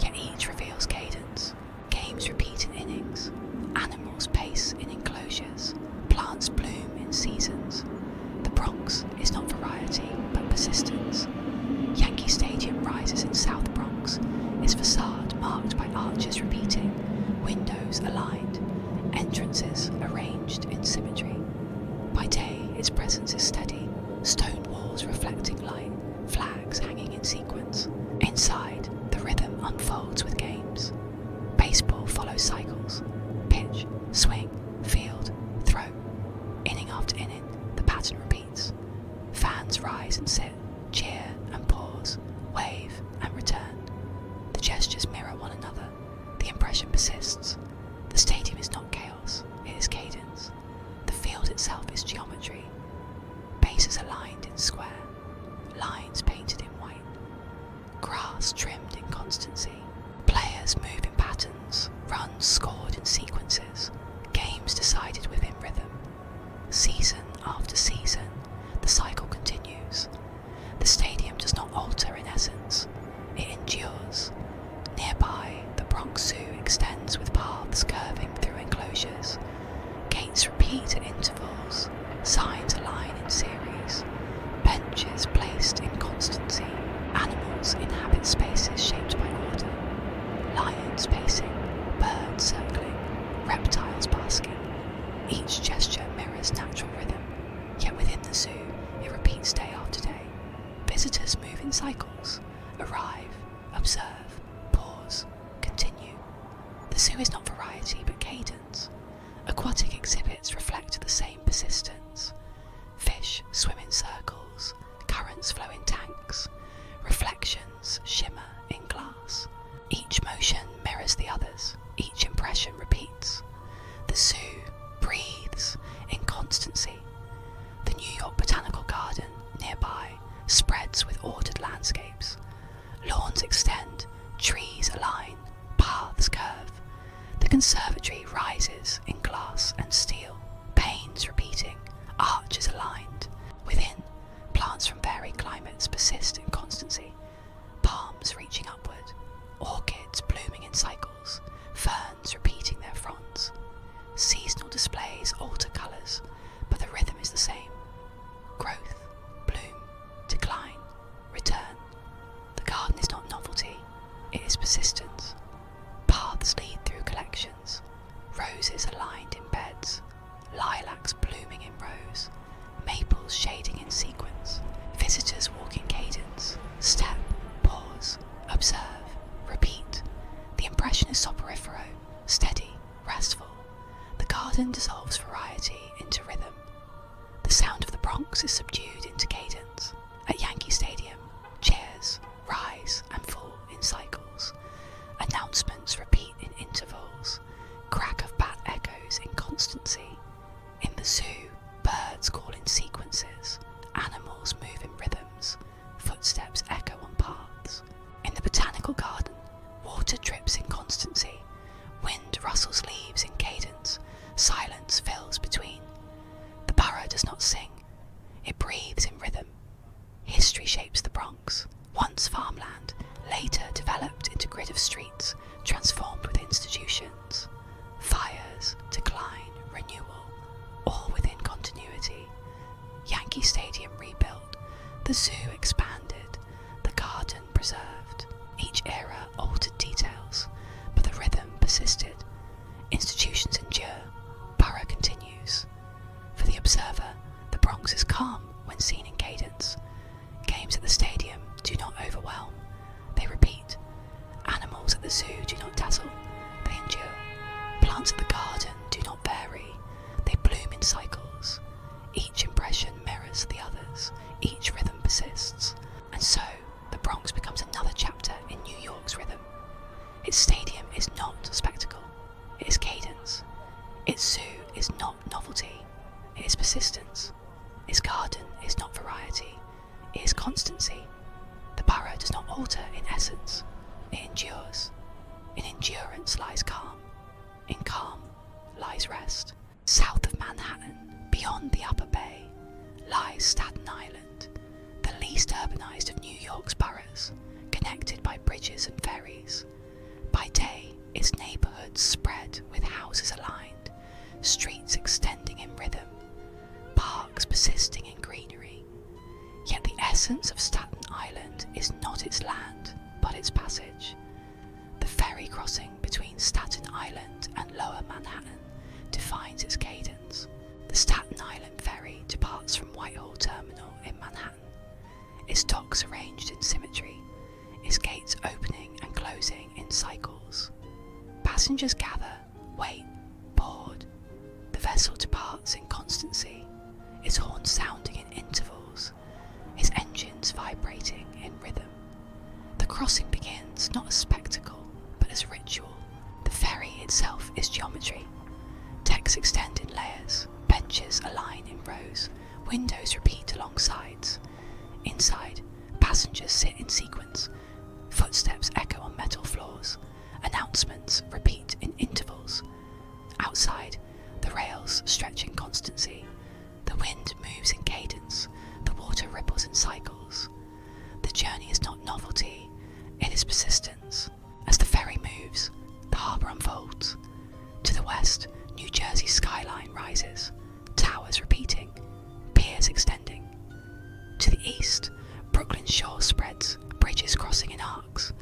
yet each reveals cadence. Games repeat in innings, animals pace in enclosures, plants bloom in seasons. The Bronx is not variety, but persistence. Yankee Stadium rises in South Bronx, its facade marked by arches repeating, windows aligned, entrances arranged in symmetry. By day, its presence is steady, stone walls reflecting light, flags hanging in sequence. Inside, the rhythm unfolds with games. Baseball follows cycles, pitch, swing, field, throw. Inning after inning, the pattern repeats. Fans rise and sit, cheer and pause, wave and return. The gestures mirror one another. The impression persists. The stadium is not chaos, it is cadence. The field itself is geometry. Bases aligned in square, lines painted in white, grass trimmed in constancy. Players move in patterns, runs scored in sequences, games decided within rhythm. Season after season, the cycle continues. The stadium does not alter in essence, it endures. Nearby, the Bronx Zoo extends with paths curving through enclosures. Gates repeat at intervals, signs align in series, benches placed in constancy. Animals inhabit spaces shaped by order. Lions pacing, birds circling, reptiles basking. Each gesture mirrors natural rhythm, yet within the zoo it repeats day after day. Visitors move in cycles, arrive, observe, pause, continue. The zoo is not variety but cadence. Aquatic exhibits reflect the same persistence. Fish swim in circles, currents flow in tanks, reflections shimmer in glass. Each motion mirrors the others, each impression repeats. The zoo breathes in constancy. The New York Botanical Garden, nearby, spreads floods with ordered landscapes. Lawns extend, trees align, paths curve. The conservatory rises in glass and steel, panes repeating, arches aligned. Within, plants from varied climates persist in constancy, palms reaching upward, orchids blooming in cycles, ferns repeating their fronds. Seasonal displays alter colours, but the rhythm is the same. Growth, bloom, decline, return. The garden is not novelty, it is persistence. Paths lead through collections, roses aligned in beds, lilacs blooming in rows, maples shading in sequence. Visitors walk in cadence, step, pause, observe, repeat. The impression is soporifero, steady, restful. The garden dissolves variety into rhythm. The sound of the Bronx is subdued into cadence. At Yankee Stadium, cheers rise and fall in cycles. Announcements repeat in intervals. Crack of bat echoes in constancy. In the zoo, birds call in sequences. Animals move in rhythms. Footsteps echo on paths. In the botanical garden, water drips in constancy. Wind rustles leaves in cadence. Silence fills between. The borough does not sing. It breathes in rhythm. History shapes the Bronx. Once farmland, later developed into grid of streets, transformed with institutions. Fires, decline, renewal, all within continuity. Yankee Stadium rebuilt, the zoo expanded, the garden preserved. Each era altered details, but the rhythm persisted. Institutions endure, borough continues. For the observer, the Bronx is calm when seen in cadence. Games at the stadium do not overwhelm, they repeat. Animals at the zoo do not dazzle, they endure. Plants at the garden do not vary, they bloom in cycles. Each impression mirrors the others, each rhythm persists. And so, the Bronx becomes another chapter in New York's rhythm. Its stadium is not spectacle, it is cadence. Its zoo is not novelty, it is persistence. Its garden is not variety, it is constancy. The borough does not alter in essence, it endures. In endurance lies calm, in calm lies rest. South of Manhattan, beyond the Upper Bay, lies Staten Island, the least urbanized of New York's boroughs, connected by bridges and ferries. By day, its neighborhoods spread with houses aligned, streets extending in rhythm, parks persisting in greenery. Yet the essence of Staten Island is not its land, but its passage. The ferry crossing between Staten Island and Lower Manhattan defines its cadence. The Staten Island ferry departs from Whitehall Terminal in Manhattan, its docks arranged in symmetry, its gates opening and closing in cycles. Passengers gather, wait, board. The vessel departs in constancy, its horns sounding in intervals, its engines vibrating in rhythm. The crossing begins not as spectacle, but as ritual. The ferry itself is geometry. Decks extend in layers, benches align in rows, windows repeat along sides. Inside, passengers sit in sequence, footsteps echo on metal floors, announcements repeat in intervals. Outside, the rails stretch in constancy, the wind moves in cadence, the water ripples in cycles. The journey is not novelty, it is persistence. As the ferry moves, the harbour unfolds. To the west, New Jersey's skyline rises, towers repeating, piers extending. To the east, Brooklyn's shore spreads, bridges crossing in arcs.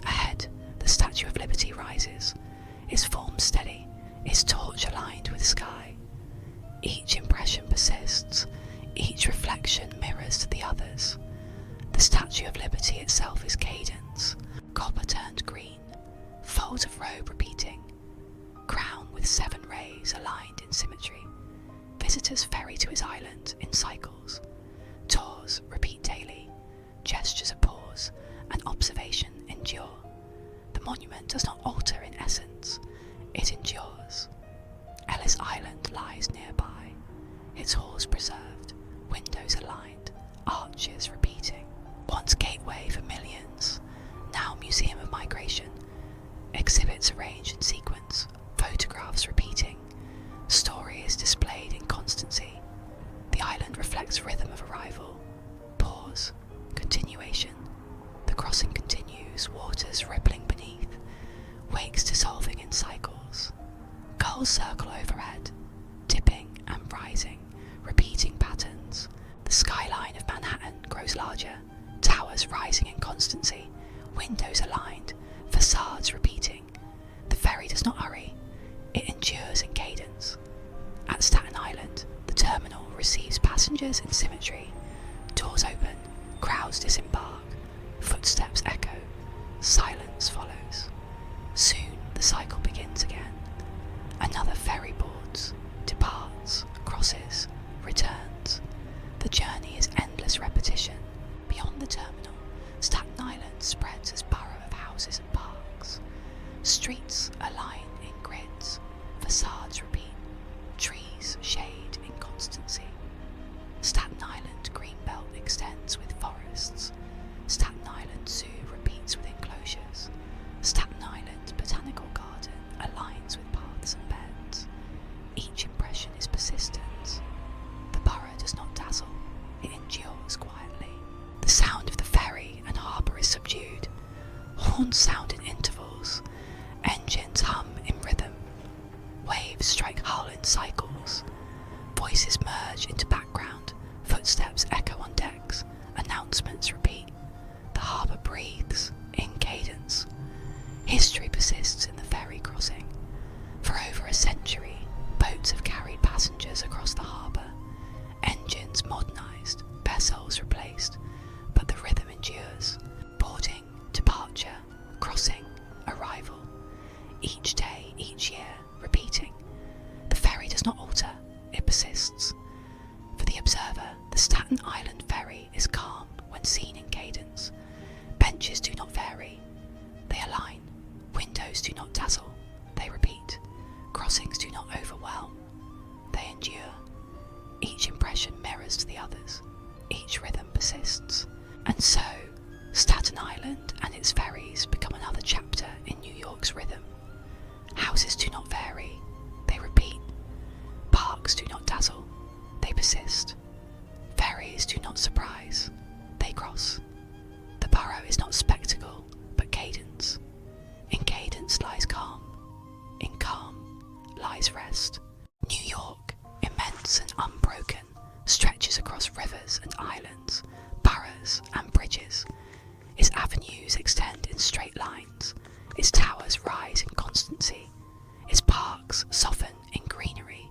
Ahead, the Statue of Liberty rises, its form steady, its torch aligned with sky. Each impression persists, each reflection mirrors the others. The Statue of Liberty itself is cadence, copper turned green, folds of robe repeating, crown with 7 rays aligned in symmetry. Visitors ferry to his island in cycles. Tours repeat daily, gestures of pause and observation endure. The monument does not alter in essence, it endures. Ellis Island lies nearby, its halls preserved, windows aligned, arches repeating. once gateway for millions, now museum of migration, exhibits arranged in sequence, photographs repeating, story is displayed in constancy. The island reflects rhythm of arrival, pause, continuation. The crossing continues, waters rippling beneath, wakes dissolving in cycles. Gulls circle overhead, dipping and rising, repeating patterns. The skyline of Manhattan grows larger, towers rising in constancy, windows aligned, facades repeating. The ferry does not hurry, it endures in cadence. At Staten Island, the terminal receives passengers in symmetry. Doors open, crowds disembark, footsteps echo, silence follows. Soon the cycle begins again. Another ferry boards, departs, crosses, returns. The journey is endless repetition. Beyond the terminal, Staten Island spreads as borough of houses and parks. Streets align in grids, facades repeat, trees shade in constancy. Staten Island greenbelt extends with forests. Staten Island Zoo repeats with enclosures. Staten Island Botanical Garden aligns with paths and beds. Each impression is persistent. The borough does not dazzle, it endures quietly. The sound of the ferry and harbour is subdued. Horns sound in intervals. Engines hum in rhythm. Waves strike hull in cycles. Voices merge into background. Footsteps echo on decks. Announcements repeat. The harbour breathes in cadence. History persists in the ferry crossing. For over a century, boats have carried passengers across the harbour. Engines modernised, vessels replaced, but the rhythm endures. Boarding, departure, crossing, arrival. Each day, each year, repeating. The ferry does not alter, it persists. For the observer, the Staten Island ferry is calm when seen in cadence. Benches do not vary, they align. Windows do not dazzle, they repeat. Crossings do not overwhelm, they endure. Each impression mirrors to the others, each rhythm persists. And so, Staten Island and its ferries become another chapter in New York's rhythm. Houses do not vary, they repeat. Parks do not dazzle, they persist. Ferries do not surprise, they cross. The borough is not spectacle, but cadence. In cadence lies calm, in calm lies rest. New York, immense and unbroken, stretches across rivers and islands, boroughs and bridges. Its avenues extend in straight lines, its towers rise in constancy, its parks soften in greenery,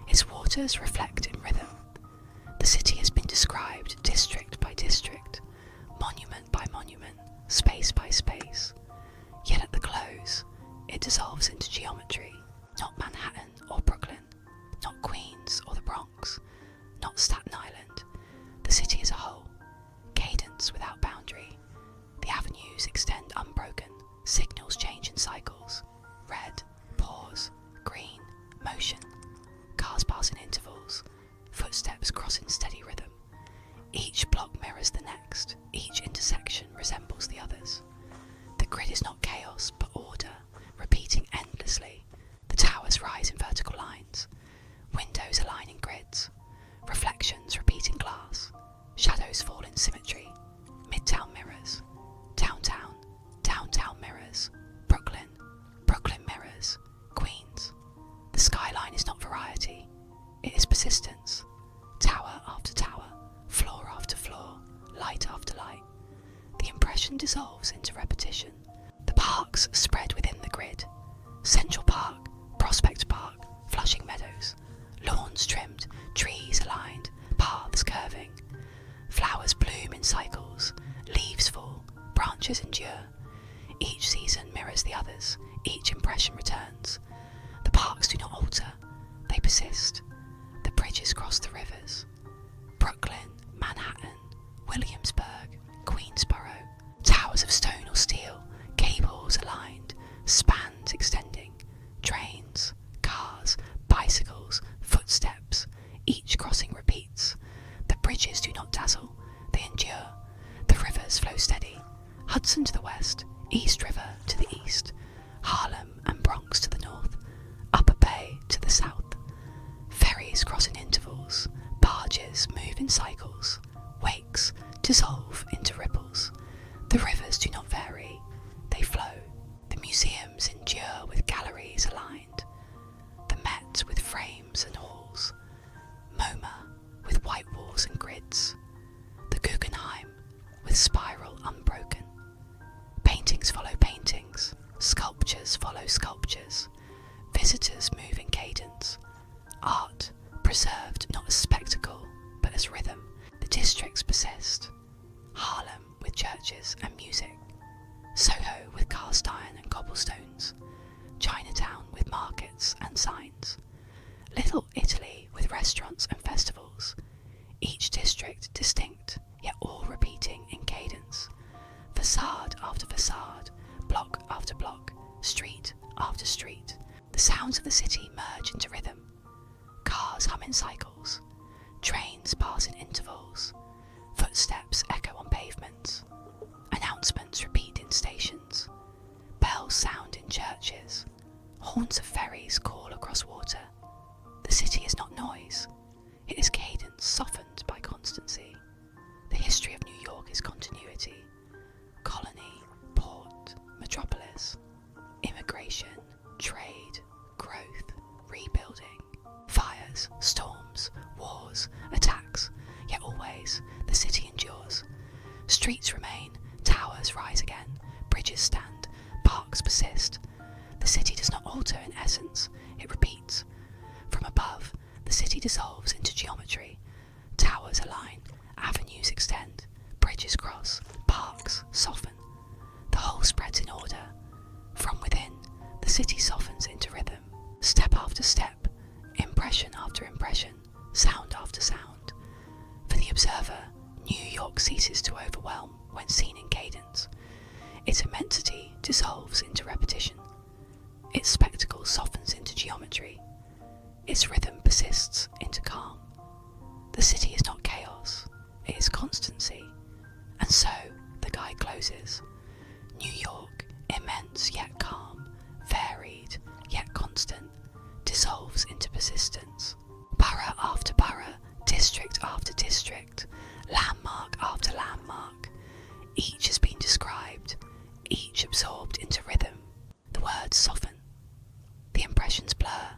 its waters reflect in rhythm. The city has been described district by district, monument by monument, space by space. Yet at the close, it dissolves into geometry. Not Manhattan or Brooklyn, not Queens or the Bronx, not Staten Island. The city as a whole, cadence without boundary. The avenues extend unbroken, signals change in cycles. Red, pause, green, motion. Cars pass in intervals, footsteps cross in steady rhythm. Each block mirrors the next, each intersection resembles the others. The grid is not chaos, but order, repeating endlessly. The towers rise in vertical lines. Windows align in grids. Reflections repeat in glass. Shadows fall in symmetry. Midtown mirrors. Downtown, downtown mirrors. Brooklyn, Brooklyn mirrors. Queens. The skyline is not variety. It is persistence. Tower after tower, floor after floor, light after light. The impression dissolves into repetition. The parks spread within the grid. Central Park, Prospect Park, Flushing Meadows. Lawns trimmed, trees aligned, paths curving. Flowers bloom in cycles, leaves fall, branches endure. Each season mirrors the others, each impression returns. The parks do not alter, they persist. The bridges cross the rivers. Brooklyn, Manhattan, Williamsburg, Queensboro. Towers of stone or steel, cables aligned, spans extending. Trains, cars, bicycles, footsteps. Each crossing repeats. The bridges do not dazzle, they endure. The rivers Hudson to the west, East River to the east, Harlem and Bronx to the north, Upper Bay to the south. Ferries cross in intervals, barges move in cycles, wakes dissolve into ripples. The rivers do not vary, they flow. The museums endure with galleries aligned, the Met with frames and halls, MoMA with white walls and grids, the Guggenheim with spiral unbroken. Paintings follow paintings, sculptures follow sculptures, visitors move in cadence. Art preserved not as spectacle but as rhythm. The districts persist. Harlem with churches and music, Soho with cast iron and cobblestones, Chinatown with markets and signs, Little Italy with restaurants and festivals, each district distinct, yet all repeating in cadence. Facade after facade, block after block, street after street. The sounds of the city merge into rhythm. Cars hum in cycles, trains pass in intervals, footsteps echo on pavements, announcements repeat in stations, bells sound in churches, horns of ferries call across water. The city is not noise, it is cadence softened by constancy. The history of New York is continuity. Colony, port, metropolis, immigration, trade, growth, rebuilding, fires, storms, wars, attacks, yet always the city endures. Streets remain, towers rise again, bridges stand, parks persist. The city does not alter in essence, it repeats. From above, the city dissolves into geometry. Towers align, avenues extend, bridges cross, parks soften. The whole spreads in order. From within, the city softens into rhythm. Step after step, impression after impression, sound after sound. For the observer, New York ceases to overwhelm when seen in cadence. Its immensity dissolves into repetition. Its spectacle softens into geometry. Its rhythm persists into calm. The city is not chaos, it is constancy. And so the guide closes. New York, immense yet calm, varied yet constant, dissolves into persistence. Borough after borough, district after district, landmark after landmark, each has been described, each absorbed into rhythm. The words soften, the impressions blur,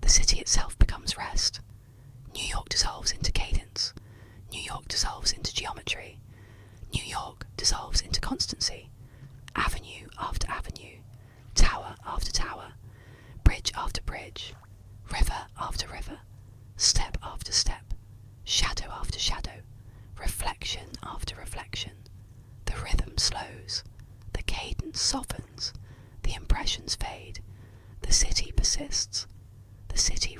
the city itself becomes rest. New York dissolves into cadence, New York dissolves into geometry, New York dissolves into constancy. Avenue after avenue, tower after tower, bridge after bridge, river after river, step after step, shadow after shadow, reflection after reflection. The rhythm slows, the cadence softens, the impressions fade, the city persists, the city